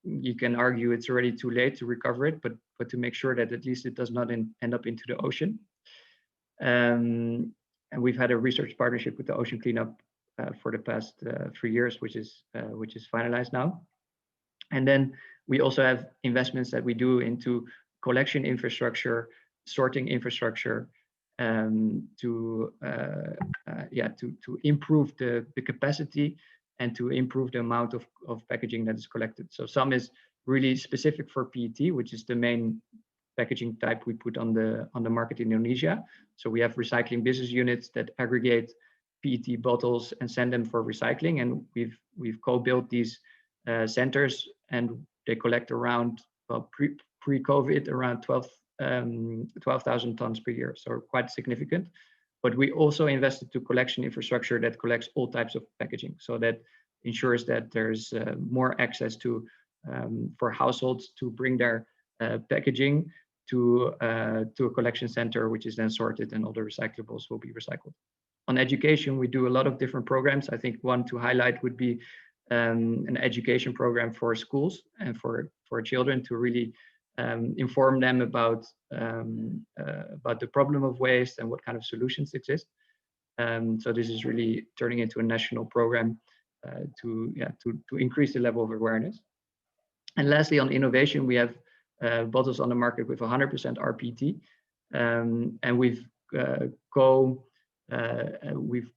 you can argue it's already too late to recover it, but to make sure that at least it does not end up into the ocean. And we've had a research partnership with the Ocean Cleanup for the past 3 years, which is finalized now. And then we also have investments that we do into collection infrastructure, sorting infrastructure, to improve the capacity and to improve the amount of packaging that is collected. So some is really specific for PET, which is the main packaging type we put on the market in Indonesia. So we have recycling business units that aggregate PET bottles and send them for recycling, and we've co-built these centers, and they collect around, well, pre-COVID around 12,000 tons per year, so quite significant. But we also invested to collection infrastructure that collects all types of packaging, so that ensures that there's more access to for households to bring their packaging to a collection center, which is then sorted, and all the recyclables will be recycled. On education, we do a lot of different programs. I think one to highlight would be an education program for schools and for children to really inform them about the problem of waste and what kind of solutions exist. So this is really turning into a national program to increase the level of awareness. And lastly, on innovation, we have bottles on the market with 100% rPET, and we've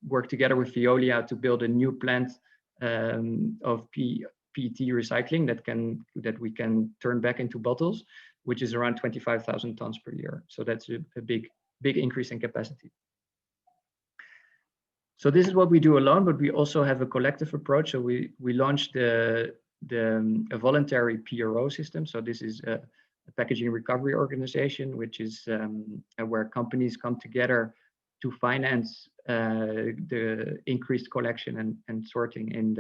worked together with Veolia to build a new plant of PET recycling that we can turn back into bottles, which is around 25,000 tons per year. So that's a big increase in capacity. So this is what we do alone, but we also have a collective approach. So we launched a voluntary PRO system. So this is a packaging recovery organization, which is where companies come together to finance the increased collection and sorting in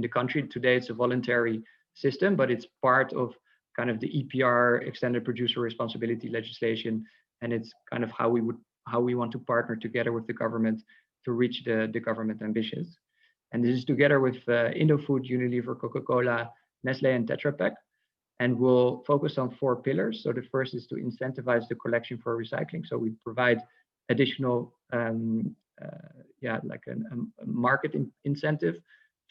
the country. Today it's a voluntary system, but it's part of kind of the EPR, extended producer responsibility legislation, and it's kind of how we want to partner together with the government to reach the government ambitions. And this is together with Indofood, Unilever, Coca-Cola, Nestle, and Tetra Pak. And we'll focus on 4 pillars. So the first is to incentivize the collection for recycling. So we provide additional, like a market incentive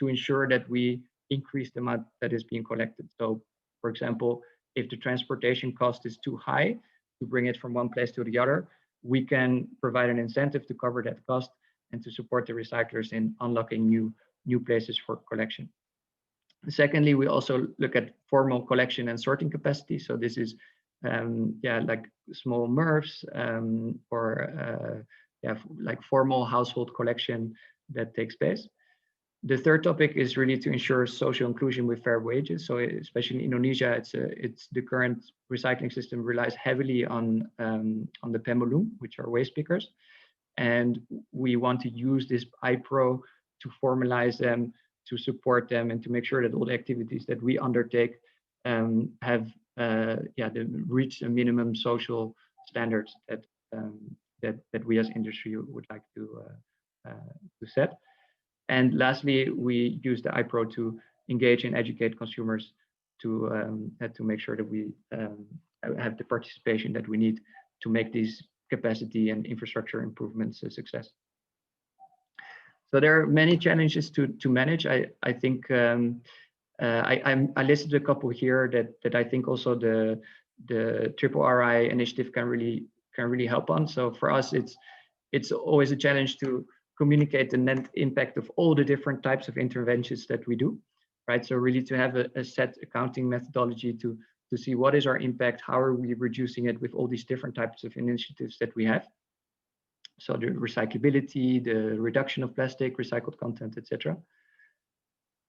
to ensure that we increase the amount that is being collected. So, for example, if the transportation cost is too high to bring it from one place to the other, we can provide an incentive to cover that cost and to support the recyclers in unlocking new places for collection. Secondly, we also look at formal collection and sorting capacity. So this is like small MRFs or like formal household collection that takes place. The third topic is really to ensure social inclusion with fair wages. So especially in Indonesia, it's the current recycling system relies heavily on the pemulung, which are waste pickers. And we want to use this iPro to formalize them, to support them, and to make sure that all the activities that we undertake have reach a minimum social standards that we as industry would like to set. And lastly, we use the iPro to engage and educate consumers to make sure that we have the participation that we need to make these capacity and infrastructure improvements a success. So there are many challenges to manage. I think I listed a couple here that I think also the RRI initiative can really help on. So for us, it's always a challenge to communicate the net impact of all the different types of interventions that we do, right? So really to have a set accounting methodology to see what is our impact, how are we reducing it with all these different types of initiatives that we have. So the recyclability, the reduction of plastic, recycled content, etc.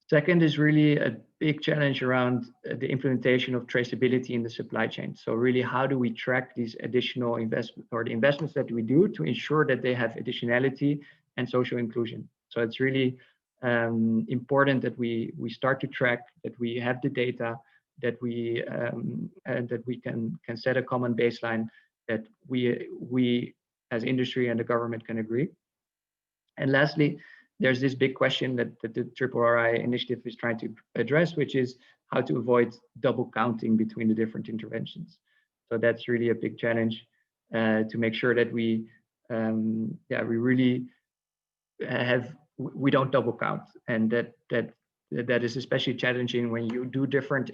Second is really a big challenge around the implementation of traceability in the supply chain. So really, how do we track these additional investments or the investments that we do to ensure that they have additionality and social inclusion? So it's really important that we start to track, that we have the data, that we can set a common baseline that we as industry and the government can agree. And lastly, there's this big question that the RRI initiative is trying to address, which is how to avoid double counting between the different interventions. So that's really a big challenge to make sure that we really we don't double count, and that is especially challenging when you do different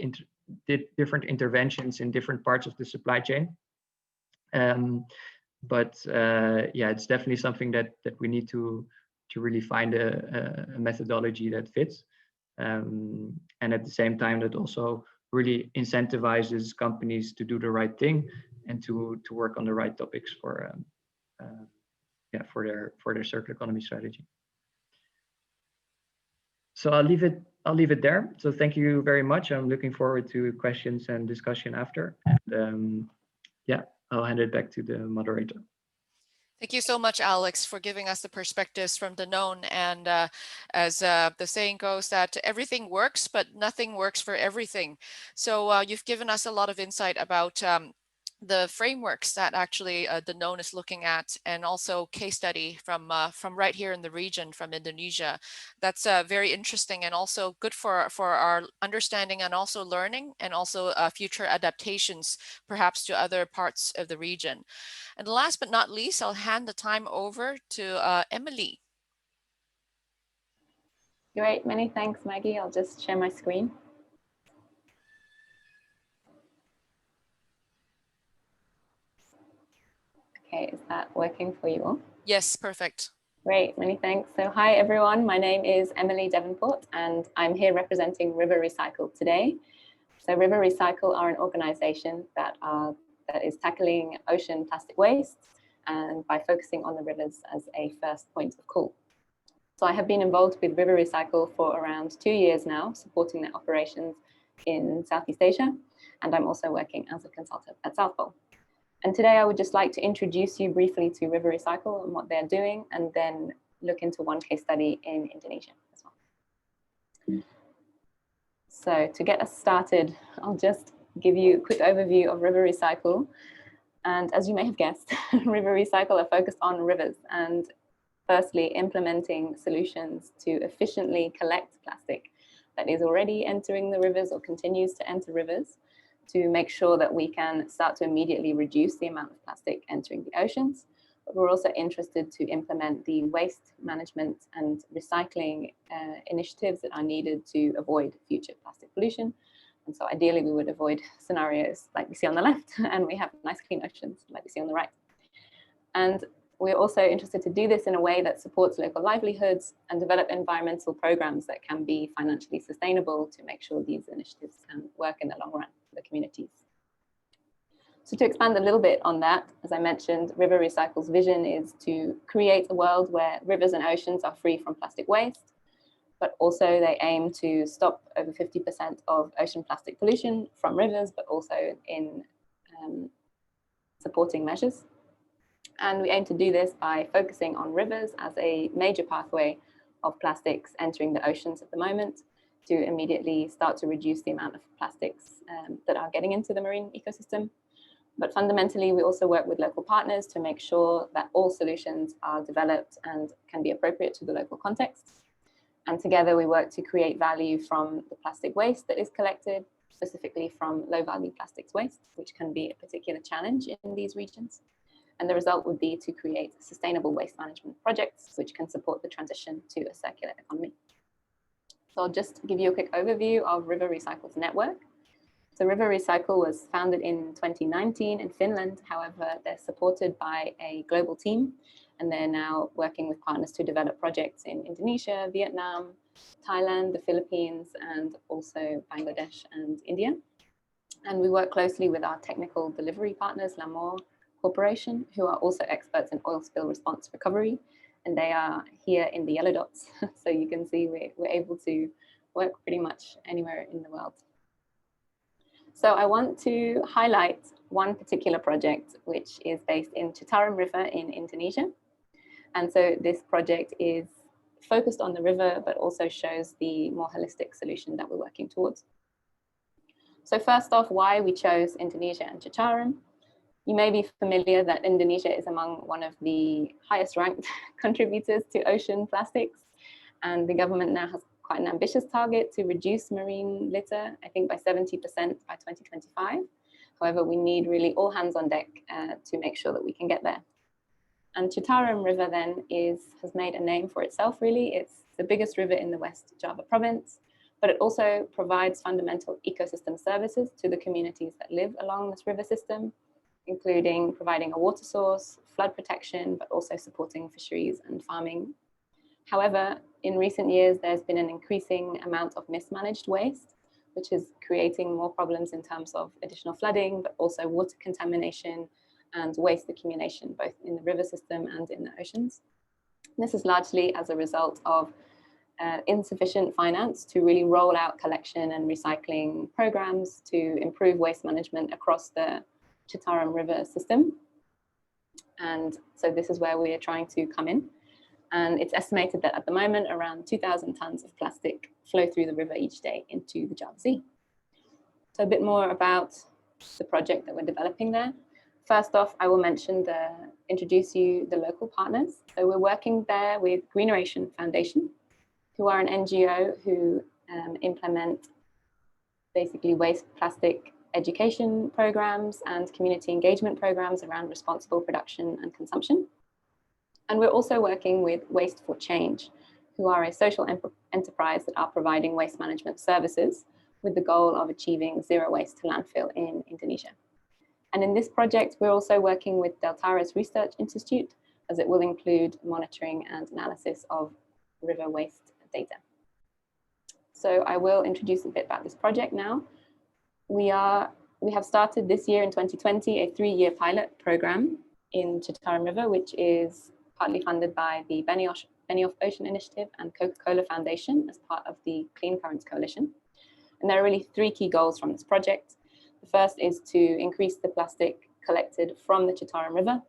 interventions in different parts of the supply chain. It's definitely something that we need to really find a methodology that fits, and at the same time that also really incentivizes companies to do the right thing and to work on the right topics for their circular economy strategy. So I'll leave it there. So thank you very much. I'm looking forward to questions and discussion after. And, I'll hand it back to the moderator. Thank you so much, Alex, for giving us the perspectives from Danone. And as the saying goes, that everything works, but nothing works for everything. So you've given us a lot of insight about the frameworks that actually Danone is looking at, and also case study from right here in the region, from Indonesia. That's very interesting and also good for our understanding and also learning, and also future adaptations, perhaps to other parts of the region. And last but not least, I'll hand the time over to Emily. Great, many thanks, Maggie. I'll just share my screen. Okay, is that working for you all? Yes, perfect. Great, many thanks. So hi everyone, my name is Emily Devonport and I'm here representing River Recycle today. So River Recycle are an organization that is tackling ocean plastic waste, and by focusing on the rivers as a first point of call. So I have been involved with River Recycle for around 2 years now, supporting their operations in Southeast Asia, and I'm also working as a consultant at South Pole. And today I would just like to introduce you briefly to River Recycle and what they're doing, and then look into one case study in Indonesia as well. So to get us started, I'll just give you a quick overview of River Recycle. And as you may have guessed, River Recycle are focused on rivers, and firstly, implementing solutions to efficiently collect plastic that is already entering the rivers or continues to enter rivers, to make sure that we can start to immediately reduce the amount of plastic entering the oceans. But we're also interested to implement the waste management and recycling initiatives that are needed to avoid future plastic pollution. And so ideally we would avoid scenarios like we see on the left, and we have nice clean oceans like we see on the right. And we're also interested to do this in a way that supports local livelihoods and develop environmental programs that can be financially sustainable to make sure these initiatives can work in the long run for the communities. So to expand a little bit on that, as I mentioned, River Recycle's vision is to create a world where rivers and oceans are free from plastic waste, but also they aim to stop over 50% of ocean plastic pollution from rivers, but also in supporting measures. And we aim to do this by focusing on rivers as a major pathway of plastics entering the oceans at the moment, to immediately start to reduce the amount of plastics that are getting into the marine ecosystem. But fundamentally, we also work with local partners to make sure that all solutions are developed and can be appropriate to the local context. And together we work to create value from the plastic waste that is collected, specifically from low-value plastics waste, which can be a particular challenge in these regions. And the result would be to create sustainable waste management projects, which can support the transition to a circular economy. So I'll just give you a quick overview of River Recycle's network. So River Recycle was founded in 2019 in Finland. However, they're supported by a global team, and they're now working with partners to develop projects in Indonesia, Vietnam, Thailand, the Philippines, and also Bangladesh and India. And we work closely with our technical delivery partners, Lamor Corporation, who are also experts in oil spill response recovery. And they are here in the yellow dots. So you can see we're able to work pretty much anywhere in the world. So I want to highlight one particular project, which is based in Citarum River in Indonesia. And so this project is focused on the river, but also shows the more holistic solution that we're working towards. So first off, why we chose Indonesia and Citarum. You may be familiar that Indonesia is among one of the highest ranked contributors to ocean plastics. And the government now has quite an ambitious target to reduce marine litter, I think by 70% by 2025. However, we need really all hands on deck to make sure that we can get there. And Citarum River then has made a name for itself really. It's the biggest river in the West Java province, but it also provides fundamental ecosystem services to the communities that live along this river system, including providing a water source, flood protection, but also supporting fisheries and farming. However, in recent years, there's been an increasing amount of mismanaged waste, which is creating more problems in terms of additional flooding, but also water contamination and waste accumulation, both in the river system and in the oceans. This is largely as a result of insufficient finance to really roll out collection and recycling programs to improve waste management across the Citarum River system. And so this is where we are trying to come in. And it's estimated that at the moment, around 2,000 tons of plastic flow through the river each day into the Java Sea. So a bit more about the project that we're developing there. First off, I will introduce you the local partners. So we're working there with Greeneration Foundation, who are an NGO who implement basically waste plastic education programs and community engagement programs around responsible production and consumption. And we're also working with Waste for Change, who are a social enterprise that are providing waste management services with the goal of achieving zero waste to landfill in Indonesia. And in this project, we're also working with Deltares Research Institute, as it will include monitoring and analysis of river waste data. So I will introduce a bit about this project now. We have started this year in 2020 a 3-year pilot program in Citarum River, which is partly funded by the Benioff Ocean Initiative and Coca-Cola Foundation as part of the Clean Currents Coalition. And there are really 3 key goals from this project. The first is to increase the plastic collected from the Citarum River,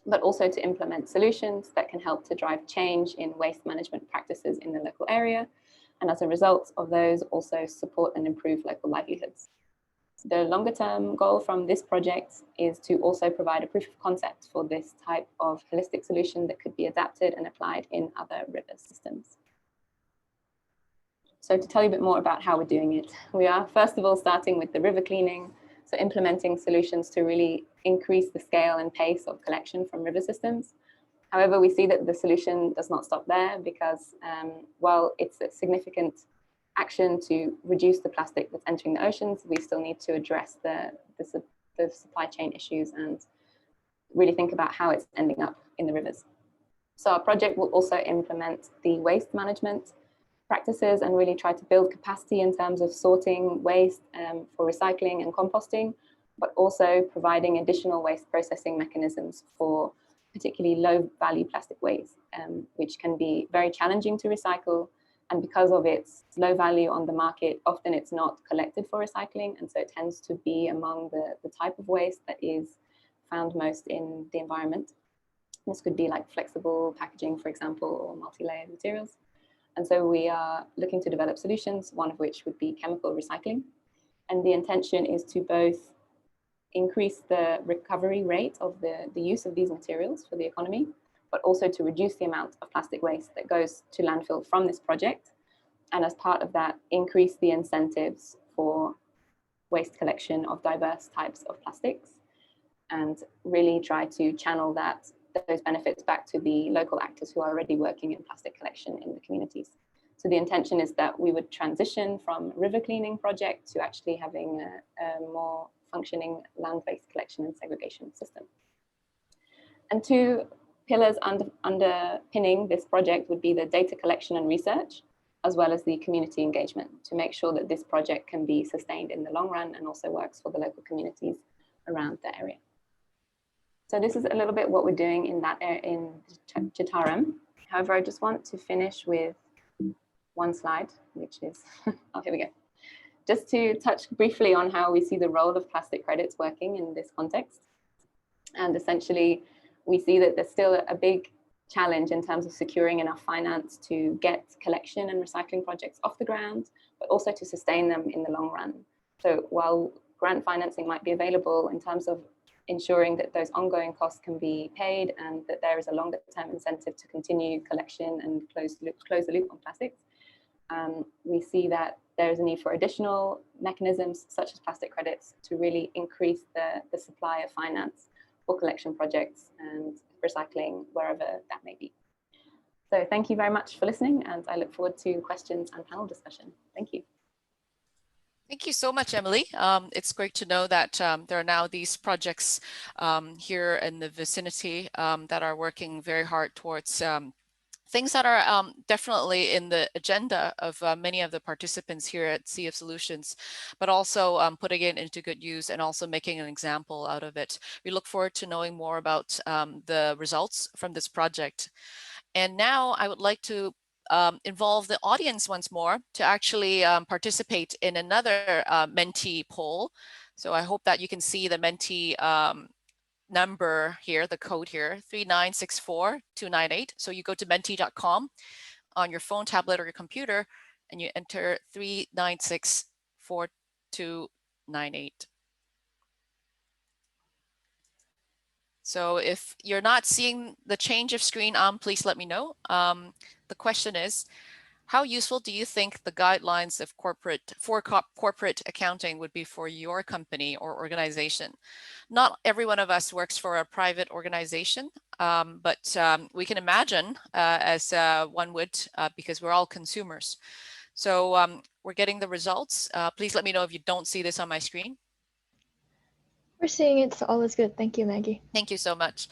but also to implement solutions that can help to drive change in waste management practices in the local area. And as a result of those, also support and improve local livelihoods. The longer term goal from this project is to also provide a proof of concept for this type of holistic solution that could be adapted and applied in other river systems. So to tell you a bit more about how we're doing it, we are first of all starting with the river cleaning, so implementing solutions to really increase the scale and pace of collection from river systems. However, we see that the solution does not stop there because while it's a significant action to reduce the plastic that's entering the oceans, we still need to address the supply chain issues and really think about how it's ending up in the rivers. So our project will also implement the waste management practices and really try to build capacity in terms of sorting waste for recycling and composting, but also providing additional waste processing mechanisms for particularly low value plastic waste, which can be very challenging to recycle. And because of its low value on the market, often it's not collected for recycling. And so it tends to be among the type of waste that is found most in the environment. This could be like flexible packaging, for example, or multi-layered materials. And so we are looking to develop solutions, one of which would be chemical recycling. And the intention is to both increase the recovery rate of the use of these materials for the economy, but also to reduce the amount of plastic waste that goes to landfill from this project. And as part of that, increase the incentives for waste collection of diverse types of plastics, and really try to channel those benefits back to the local actors who are already working in plastic collection in the communities. So the intention is that we would transition from river cleaning project to actually having a more functioning land-based collection and segregation system. And two pillars underpinning this project would be the data collection and research, as well as the community engagement, to make sure that this project can be sustained in the long run and also works for the local communities around the area. So this is a little bit what we're doing in Chitaram. However, I just want to finish with one slide, which is, oh, here we go. Just to touch briefly on how we see the role of plastic credits working in this context. And essentially, we see that there's still a big challenge in terms of securing enough finance to get collection and recycling projects off the ground, but also to sustain them in the long run. So while grant financing might be available in terms of ensuring that those ongoing costs can be paid and that there is a longer term incentive to continue collection and close the loop on plastics, we see that there is a need for additional mechanisms such as plastic credits to really increase the supply of finance for collection projects and recycling wherever that may be. So thank you very much for listening, and I look forward to questions and panel discussion. Thank you. Thank you so much, Emily. It's great to know that there are now these projects here in the vicinity that are working very hard towards things that are definitely in the agenda of many of the participants here at Sea of Solutions, but also putting it into good use and also making an example out of it. We look forward to knowing more about the results from this project. And now I would like to involve the audience once more to actually participate in another Menti poll. So I hope that you can see the Menti number here, the code here, 3964298. So you go to menti.com on your phone, tablet, or your computer, and you enter 3964298. So if you're not seeing the change of screen on, please let me know. The question is, how useful do you think the guidelines of corporate accounting would be for your company or organization? Not every one of us works for a private organization, but we can imagine as one would because we're all consumers. So we're getting the results. Please let me know if you don't see this on my screen. We're seeing it, so all is good. Thank you, Maggie. Thank you so much.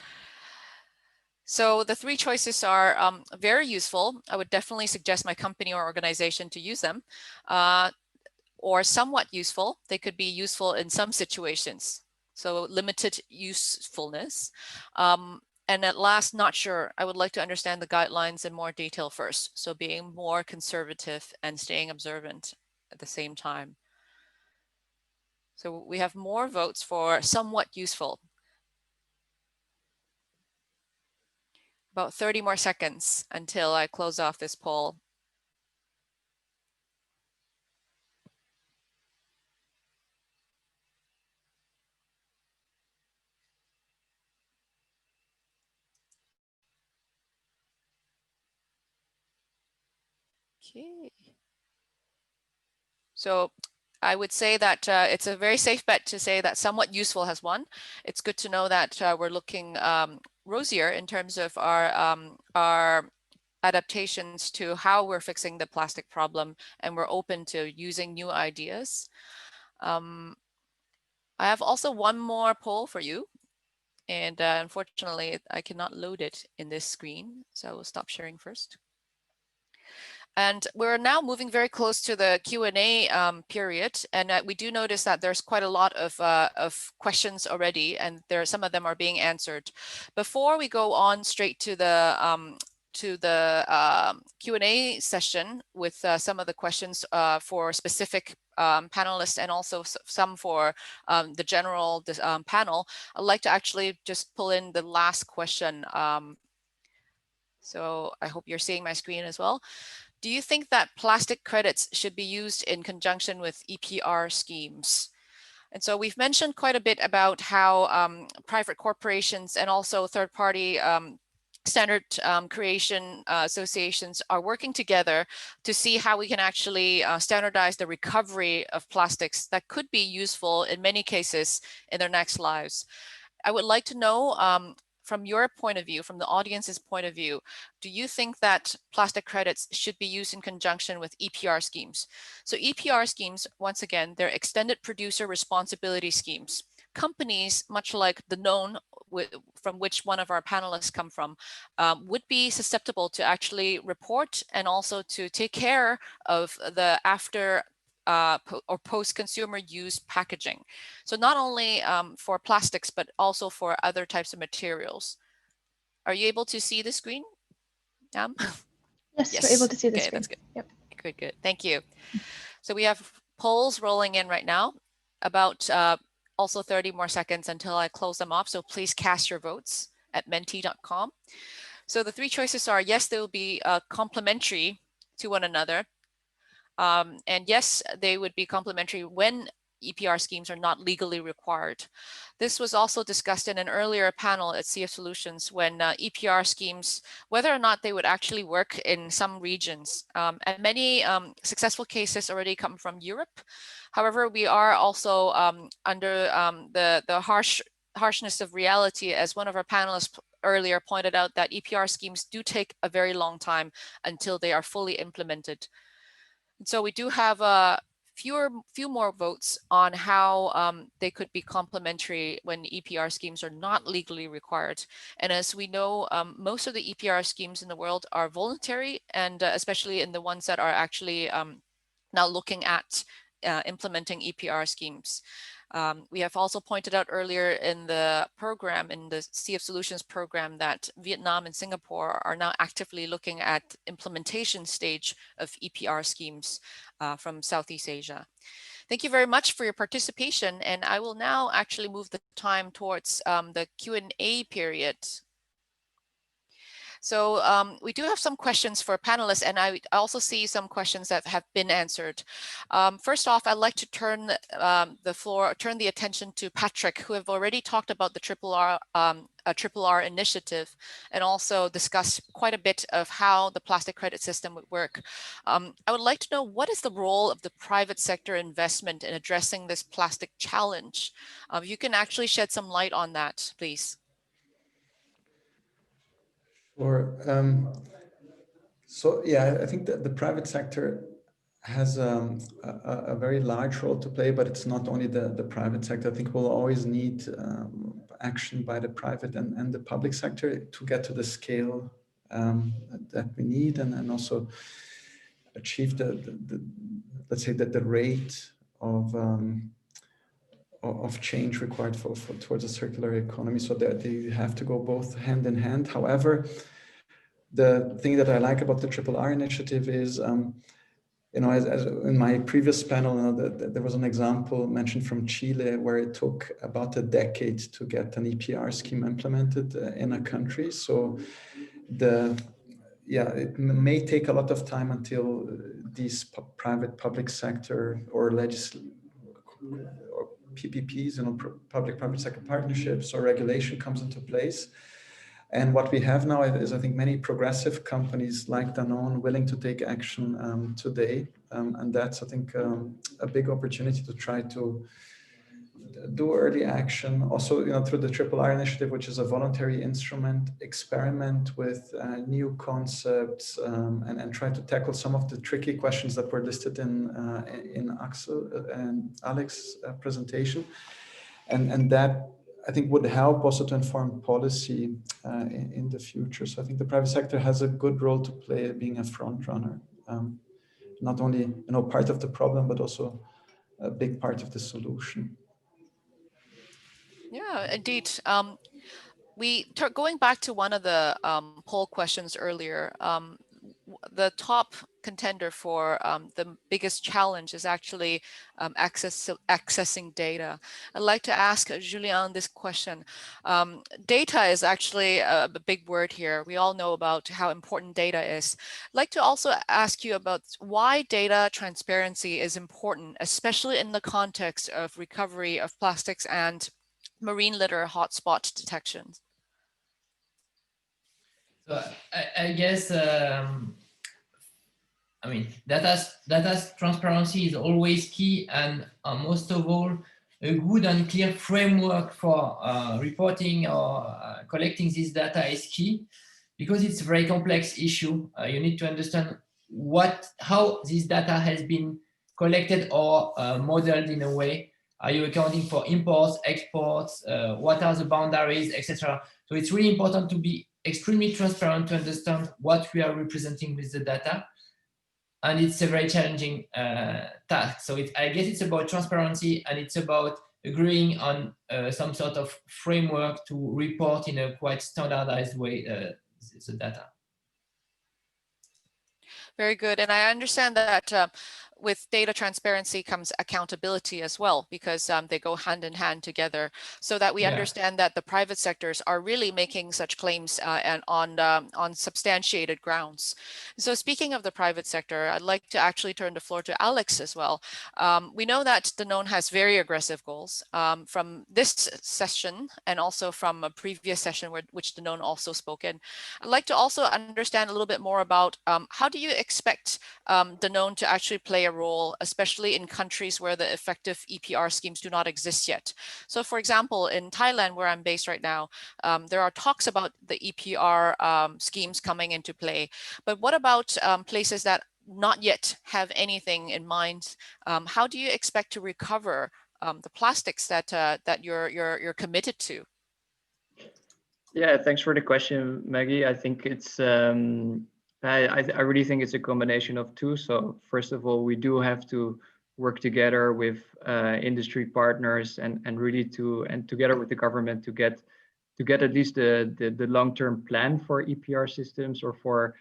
So the three choices are very useful. I would definitely suggest my company or organization to use them, or somewhat useful. They could be useful in some situations. So limited usefulness. And at last, not sure. I would like to understand the guidelines in more detail first. So being more conservative and staying observant at the same time. So we have more votes for somewhat useful. About 30 more seconds until I close off this poll. Okay. So I would say that it's a very safe bet to say that somewhat useful has won. It's good to know that we're looking rosier in terms of our adaptations to how we're fixing the plastic problem, and we're open to using new ideas. I have also one more poll for you, and unfortunately I cannot load it in this screen, so I will stop sharing first. And we're now moving very close to the Q&A period, and we do notice that there's quite a lot of questions already, and some of them are being answered. Before we go on straight to the Q&A session with some of the questions for specific panelists and also some for the general panel, I'd like to actually just pull in the last question. So I hope you're seeing my screen as well. Do you think that plastic credits should be used in conjunction with EPR schemes? And so we've mentioned quite a bit about how private corporations and also third-party standard creation associations are working together to see how we can actually standardize the recovery of plastics that could be useful in many cases in their next lives. I would like to know from your point of view, from the audience's point of view, do you think that plastic credits should be used in conjunction with EPR schemes? So EPR schemes, once again, they're extended producer responsibility schemes. Companies, much like Danone, from which one of our panelists come from, would be susceptible to actually report and also to take care of the after or post-consumer use packaging. So not only for plastics, but also for other types of materials. Are you able to see the screen? Yes, we're able to see the okay, screen. That's good. Yep. Good, good. Thank you. So we have polls rolling in right now, about also 30 more seconds until I close them off. So please cast your votes at menti.com. So the three choices are, yes, they will be complementary to one another. And yes, they would be complementary when EPR schemes are not legally required. This was also discussed in an earlier panel at CF Solutions when EPR schemes, whether or not they would actually work in some regions. And many successful cases already come from Europe. However, we are also under the harshness of reality, as one of our panelists earlier pointed out, that EPR schemes do take a very long time until they are fully implemented. And so we do have a few more votes on how they could be complementary when EPR schemes are not legally required. And as we know, most of the EPR schemes in the world are voluntary, and especially in the ones that are actually now looking at implementing EPR schemes. We have also pointed out earlier in the program, in the CF Solutions program, that Vietnam and Singapore are now actively looking at implementation stage of EPR schemes from Southeast Asia. Thank you very much for your participation, and I will now actually move the time towards the Q&A period. So we do have some questions for panelists, and I also see some questions that have been answered. First off, I'd like to turn the attention to Patrick, who have already talked about the Triple R initiative and also discussed quite a bit of how the plastic credit system would work. I would like to know, what is the role of the private sector investment in addressing this plastic challenge? You can actually shed some light on that, please. Sure. So yeah, I think that the private sector has a very large role to play, but it's not only the private sector. I think we'll always need action by the private and the public sector to get to the scale that we need, and also achieve let's say that the rate of change required towards a circular economy, so that they have to go both hand in hand. However, the thing that I like about the Triple R initiative is, as in my previous panel, there was an example mentioned from Chile where it took about a decade to get an EPR scheme implemented in a country. So it may take a lot of time until these private public sector or PPPs, public-private sector partnerships or regulation comes into place. And what we have now is, I think, many progressive companies like Danone willing to take action today. And that's, I think, a big opportunity to try to do early action. Also, through the Triple R initiative, which is a voluntary instrument, experiment with new concepts and try to tackle some of the tricky questions that were listed in Axel and Alex's presentation. And that, I think, would help also to inform policy in the future. So I think the private sector has a good role to play, being a front runner, not only part of the problem, but also a big part of the solution. Yeah, indeed. Going back to one of the poll questions earlier, the top contender for the biggest challenge is actually accessing data. I'd like to ask Julien this question. Data is actually a big word here. We all know about how important data is. I'd like to also ask you about why data transparency is important, especially in the context of recovery of plastics and marine litter hotspot detection. So I guess, I mean, data transparency is always key, and most of all, a good and clear framework for reporting or collecting this data is key, because it's a very complex issue. You need to understand how this data has been collected or modeled in a way. Are you accounting for imports, exports? What are the boundaries, etc.? So it's really important to be extremely transparent to understand what we are representing with the data. And it's a very challenging task. So I guess it's about transparency, and it's about agreeing on some sort of framework to report in a quite standardized way the data. Very good. And I understand that with data transparency comes accountability as well, because they go hand in hand together, so that we understand that the private sectors are really making such claims and on substantiated grounds. So speaking of the private sector, I'd like to actually turn the floor to Alex as well. We know that Danone has very aggressive goals from this session and also from a previous session which Danone also spoke in. I'd like to also understand a little bit more about how do you expect Danone to actually play a role, especially in countries where the effective EPR schemes do not exist yet. So for example, in Thailand, where I'm based right now, there are talks about the EPR schemes coming into play. But what about places that not yet have anything in mind? How do you expect to recover the plastics that you're committed to? Yeah, thanks for the question, Maggie. I think it's I really think it's a combination of two. So first of all, we do have to work together with industry partners and really together with the government to get at least the long-term plan for EPR systems or for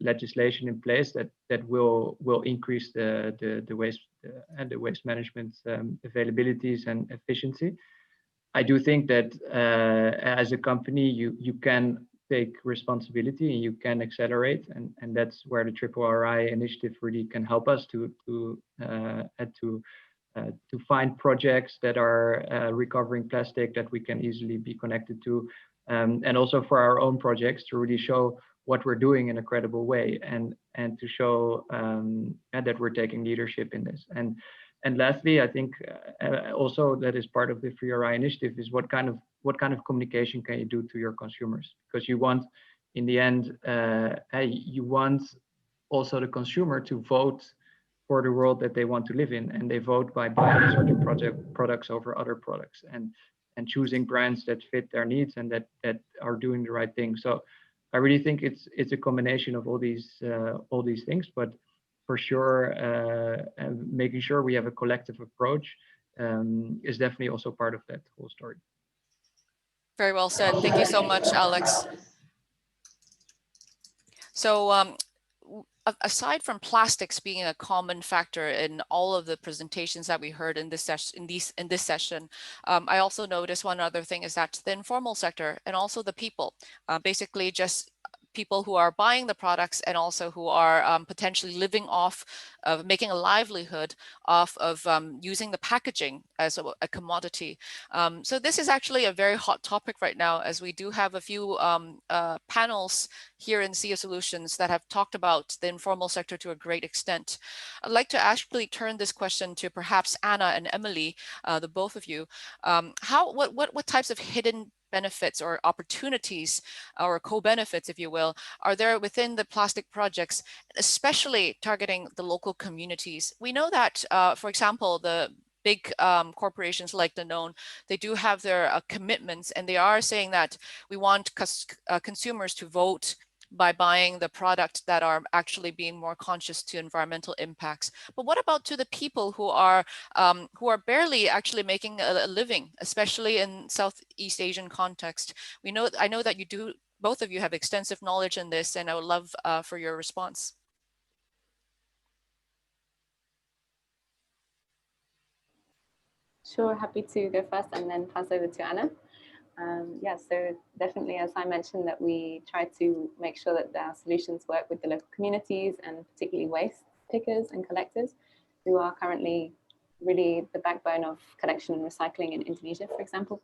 legislation in place that will increase the waste and the waste management availabilities and efficiency. I do think that as a company, you can take responsibility and you can accelerate, and that's where the Triple RI initiative really can help us to find projects that are recovering plastic that we can easily be connected to, and also for our own projects to really show what we're doing in a credible way and to show that we're taking leadership in this. And lastly, I think also that is part of the Free RI initiative is what kind of communication can you do to your consumers? Because you want, in the end, you want also the consumer to vote for the world that they want to live in, and they vote by buying certain products over other products and choosing brands that fit their needs and that are doing the right thing. So I really think it's a combination of all these things, but for sure, making sure we have a collective approach is definitely also part of that whole story. Very well said. Thank you so much, Alex. So aside from plastics being a common factor in all of the presentations that we heard in this session, I also noticed one other thing is that the informal sector and also the people, basically just people who are buying the products and also who are potentially living off of making a livelihood off of using the packaging as a commodity. So this is actually a very hot topic right now, as we do have a few panels here in SIA Solutions that have talked about the informal sector to a great extent. I'd like to actually turn this question to perhaps Anna and Emily, the both of you. What types of hidden benefits or opportunities or co-benefits, if you will, are there within the plastic projects, especially targeting the local communities? We know that, for example, the big corporations like Danone, they do have their commitments, and they are saying that we want consumers to vote by buying the product that are actually being more conscious to environmental impacts. But what about to the people who are barely actually making a living, especially in Southeast Asian context? I know that you do, both of you have extensive knowledge in this, and I would love for your response. Sure, happy to go first and then pass over to Anna. Yeah, so definitely, as I mentioned, that we try to make sure that our solutions work with the local communities and particularly waste pickers and collectors, who are currently really the backbone of collection and recycling in Indonesia, for example.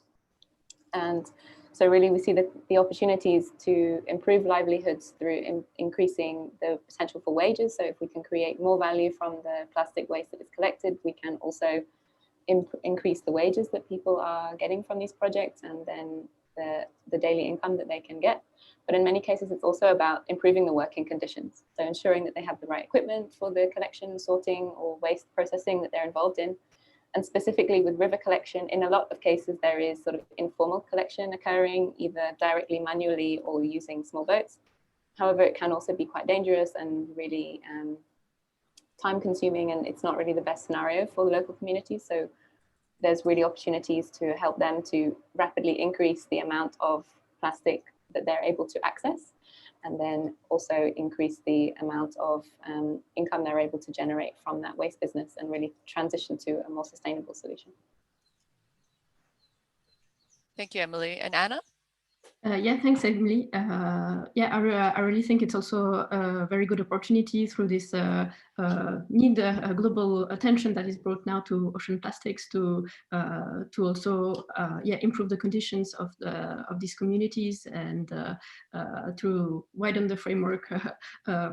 And so really we see the opportunities to improve livelihoods through increasing the potential for wages. So if we can create more value from the plastic waste that is collected, we can also increase the wages that people are getting from these projects and then the daily income that they can get. But in many cases, it's also about improving the working conditions. So ensuring that they have the right equipment for the collection, sorting, or waste processing that they're involved in. And specifically with river collection, in a lot of cases, there is sort of informal collection occurring, either directly manually or using small boats. However, it can also be quite dangerous and really time consuming, and it's not really the best scenario for the local community. So there's really opportunities to help them to rapidly increase the amount of plastic that they're able to access, and then also increase the amount of income they're able to generate from that waste business and really transition to a more sustainable solution. Thank you, Emily. And Anna? Yeah, thanks, Emily. Yeah, I really think it's also a very good opportunity through this global attention that is brought now to ocean plastics to also improve the conditions of these communities and to widen the framework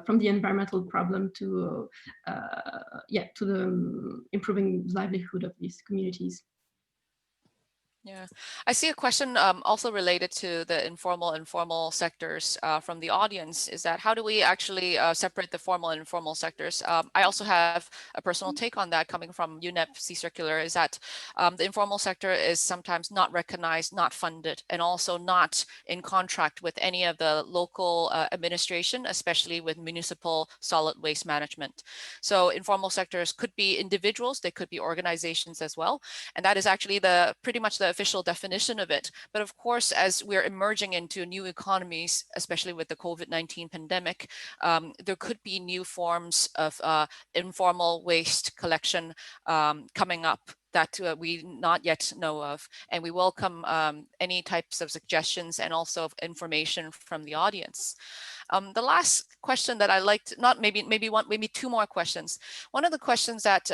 from the environmental problem to the improving livelihood of these communities. Yeah, I see a question also related to the informal and formal sectors from the audience, is that how do we actually separate the formal and informal sectors? I also have a personal take on that coming from UNEP C Circular, is that the informal sector is sometimes not recognized, not funded, and also not in contract with any of the local administration, especially with municipal solid waste management. So informal sectors could be individuals, they could be organizations as well. And that is actually pretty much the official definition of it. But of course, as we're emerging into new economies, especially with the COVID-19 pandemic, there could be new forms of informal waste collection coming up that we not yet know of. And we welcome any types of suggestions and also information from the audience. The last question that I liked, not maybe two more questions. One of the questions that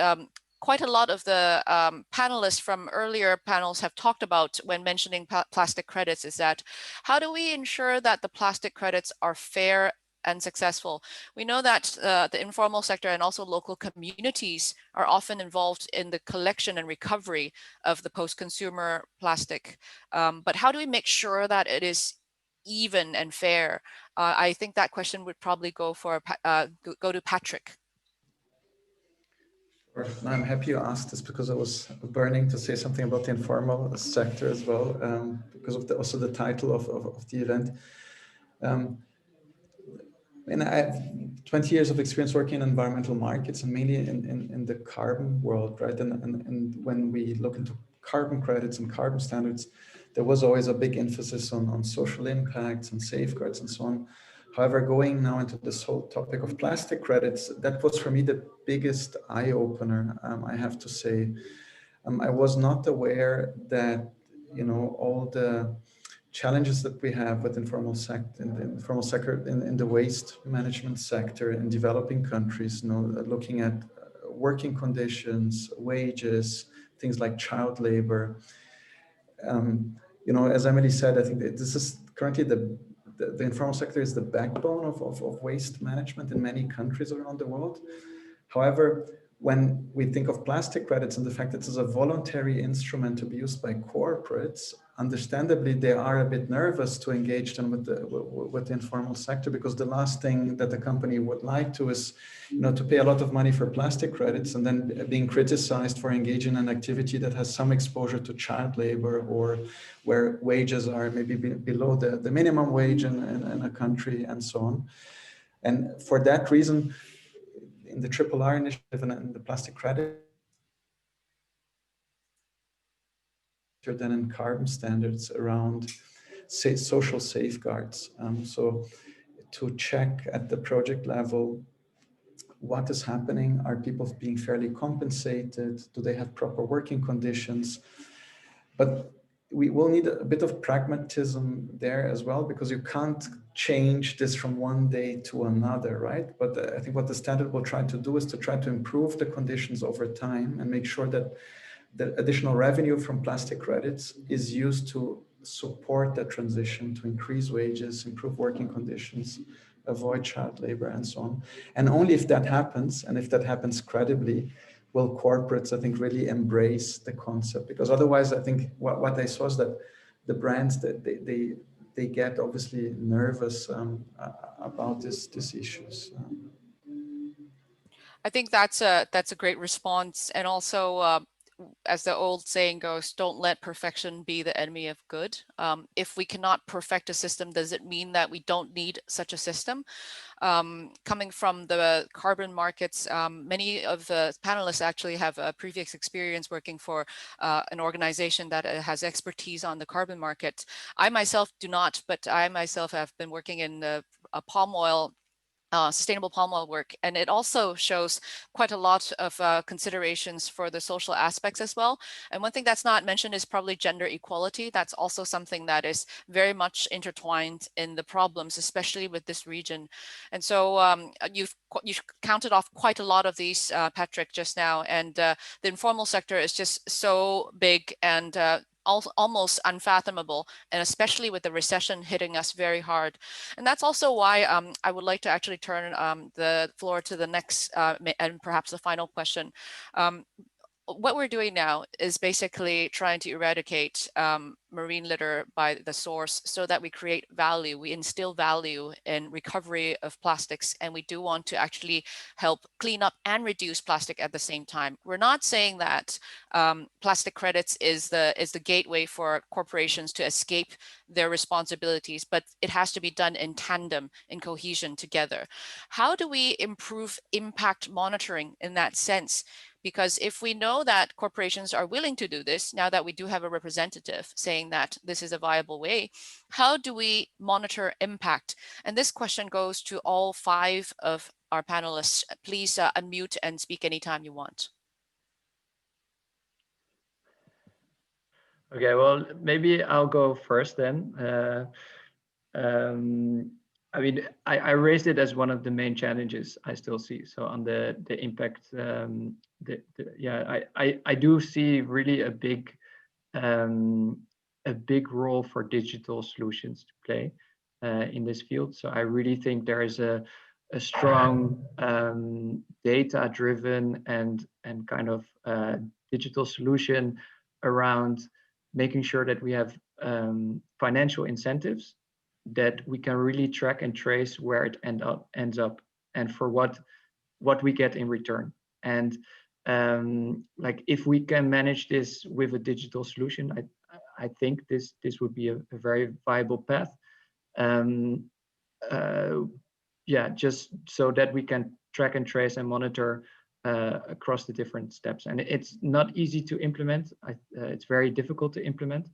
quite a lot of the panelists from earlier panels have talked about when mentioning plastic credits is that how do we ensure that the plastic credits are fair and successful? We know that the informal sector and also local communities are often involved in the collection and recovery of the post-consumer plastic. But how do we make sure that it is even and fair? I think that question would probably go to Patrick. I'm happy you asked this because I was burning to say something about the informal sector as well, because of also the title of the event. And I have 20 years of experience working in environmental markets and mainly in the carbon world, right? And when we look into carbon credits and carbon standards, there was always a big emphasis on social impacts and safeguards and so on. However, going now into this whole topic of plastic credits, that was for me the biggest eye-opener, I have to say. I was not aware that, you know, all the challenges that we have with informal sector, in the waste management sector in developing countries, you know, looking at working conditions, wages, things like child labor. You know, as Emily said, I think that this is currently the informal sector is the backbone of waste management in many countries around the world. However, when we think of plastic credits and the fact that it's a voluntary instrument to be used by corporates, understandably, they are a bit nervous to engage them with the informal sector, because the last thing that the company would like to is, you know, to pay a lot of money for plastic credits and then being criticized for engaging in an activity that has some exposure to child labor or where wages are maybe below the minimum wage in a country and so on. And for that reason, in the RRR initiative and in the plastic credit, than in carbon standards around, say, social safeguards. So to check at the project level what is happening? Are people being fairly compensated? Do they have proper working conditions? But we will need a bit of pragmatism there as well, because you can't change this from one day to another, right? But I think what the standard will try to do is to try to improve the conditions over time and make sure that the additional revenue from plastic credits is used to support that transition, to increase wages, improve working conditions, avoid child labor, and so on. And only if that happens, and if that happens credibly, will corporates, I think, really embrace the concept. Because otherwise, I think what I saw is that the brands, that they get obviously nervous about these issues. I think that's a great response, and also as the old saying goes, don't let perfection be the enemy of good. If we cannot perfect a system, does it mean that we don't need such a system? Coming from the carbon markets, many of the panelists actually have a previous experience working for an organization that has expertise on the carbon market. I myself do not, but I myself have been working in the palm oil sustainable palm oil work. And it also shows quite a lot of considerations for the social aspects as well. And one thing that's not mentioned is probably gender equality. That's also something that is very much intertwined in the problems, especially with this region. And so you've counted off quite a lot of these, Patrick, just now. And the informal sector is just so big and almost unfathomable, and especially with the recession hitting us very hard. And that's also why I would like to actually turn the floor to the next and perhaps the final question. What we're doing now is basically trying to eradicate marine litter by the source so that we create value. We instill value in recovery of plastics, and we do want to actually help clean up and reduce plastic at the same time. We're not saying that plastic credits is the gateway for corporations to escape their responsibilities, but it has to be done in tandem, in cohesion together. How do we improve impact monitoring in that sense? Because if we know that corporations are willing to do this, now that we do have a representative saying that this is a viable way, how do we monitor impact? And this question goes to all 5 of our panelists. Please unmute and speak anytime you want. Okay, well, maybe I'll go first then. I mean, I raised it as one of the main challenges I still see. So on the impact, I do see really a big role for digital solutions to play in this field. So I really think there is a strong data-driven and kind of digital solution around making sure that we have financial incentives that we can really track and trace where it ends up and for what we get in return. And like if we can manage this with a digital solution, I think this would be a very viable path. Just so that we can track and trace and monitor across the different steps. And it's not easy to implement. It's very difficult to implement.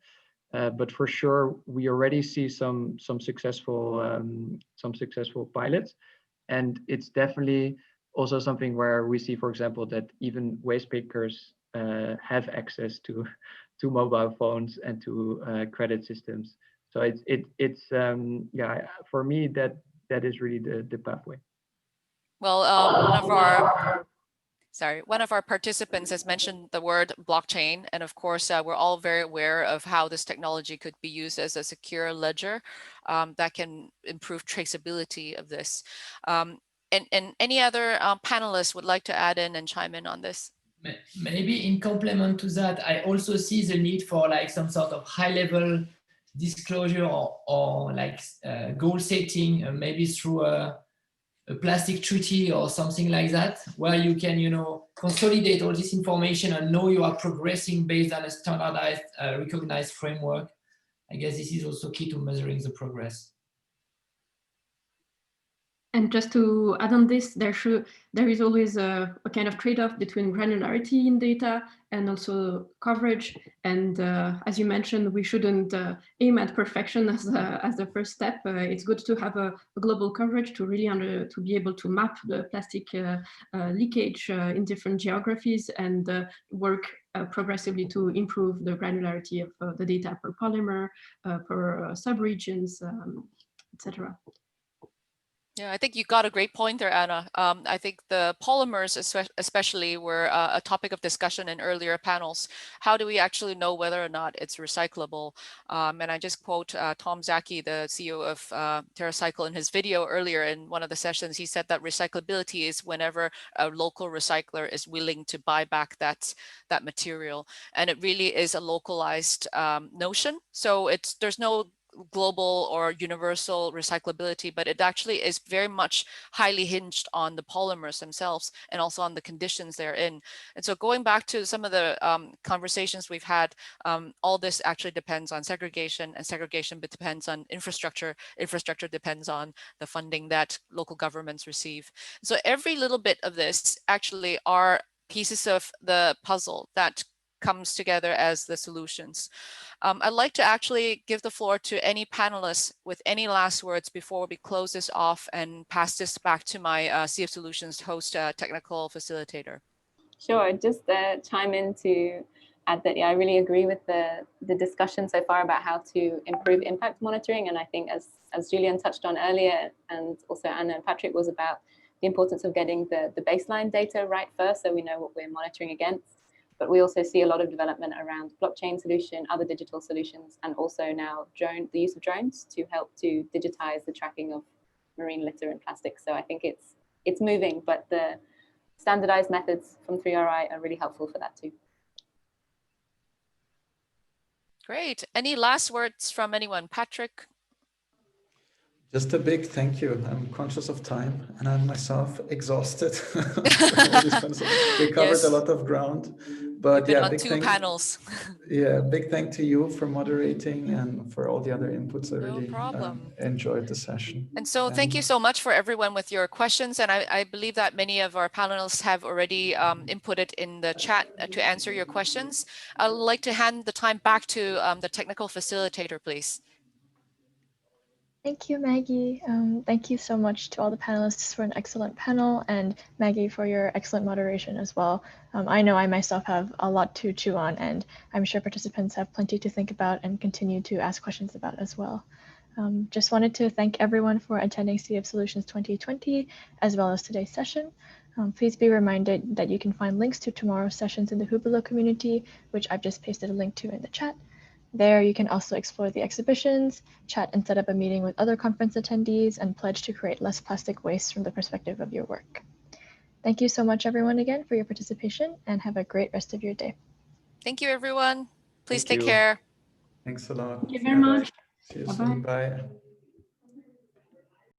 But for sure, we already see some successful pilots, and it's definitely also something where we see, for example, that even waste pickers have access to mobile phones and to credit systems. So it's for me that is really the pathway. Well, one of our participants has mentioned the word blockchain. And of course, we're all very aware of how this technology could be used as a secure ledger that can improve traceability of this. And any other panelists would like to add in and chime in on this? Maybe in complement to that, I also see the need for like some sort of high-level disclosure or like goal setting, maybe through a plastic treaty or something like that, where you can, consolidate all this information and know you are progressing based on a standardized, recognized framework. I guess this is also key to measuring the progress. And just to add on this, there is always a kind of trade-off between granularity in data and also coverage. And as you mentioned, we shouldn't aim at perfection as the first step. It's good to have a global coverage to really to be able to map the plastic leakage in different geographies and work progressively to improve the granularity of the data per polymer, per subregions, etc. Yeah, I think you got a great point there, Anna. I think the polymers especially were a topic of discussion in earlier panels. How do we actually know whether or not it's recyclable? And I just quote Tom Zaki, the CEO of TerraCycle, in his video earlier in one of the sessions. He said that recyclability is whenever a local recycler is willing to buy back that material. And it really is a localized notion. So there's no global or universal recyclability, but it actually is very much highly hinged on the polymers themselves and also on the conditions they're in. And so going back to some of the conversations we've had, all this actually depends on segregation, and segregation depends on infrastructure. Infrastructure depends on the funding that local governments receive. So every little bit of this actually are pieces of the puzzle that comes together as the solutions. I'd like to actually give the floor to any panelists with any last words before we close this off and pass this back to my CF Solutions host technical facilitator. Sure, just chime in to add that, yeah, I really agree with the discussion so far about how to improve impact monitoring. And I think as Julian touched on earlier, and also Anna and Patrick, was about the importance of getting the baseline data right first, so we know what we're monitoring against. But we also see a lot of development around blockchain solution, other digital solutions, and also now the use of drones to help to digitize the tracking of marine litter and plastic. So I think it's moving, but the standardized methods from 3RI are really helpful for that too. Great. Any last words from anyone? Patrick? Just a big thank you. I'm conscious of time and I'm myself exhausted. We covered a lot of ground, but yeah, big thank panels. Yeah, big thank to you for moderating and for all the other inputs. I really enjoyed the session. And so thank you so much for everyone with your questions. And I believe that many of our panelists have already inputted in the chat to answer your questions. I'd like to hand the time back to the technical facilitator, please. Thank you, Maggie. Thank you so much to all the panelists for an excellent panel, and Maggie for your excellent moderation as well. I know I myself have a lot to chew on, and I'm sure participants have plenty to think about and continue to ask questions about as well. Just wanted to thank everyone for attending CF Solutions 2020, as well as today's session. Please be reminded that you can find links to tomorrow's sessions in the Hoopla community, which I've just pasted a link to in the chat. There, you can also explore the exhibitions, chat and set up a meeting with other conference attendees, and pledge to create less plastic waste from the perspective of your work. Thank you so much, everyone, again, for your participation, and have a great rest of your day. Thank you, everyone. Please take care. Thanks a lot. Thank you very much. See you soon. Bye.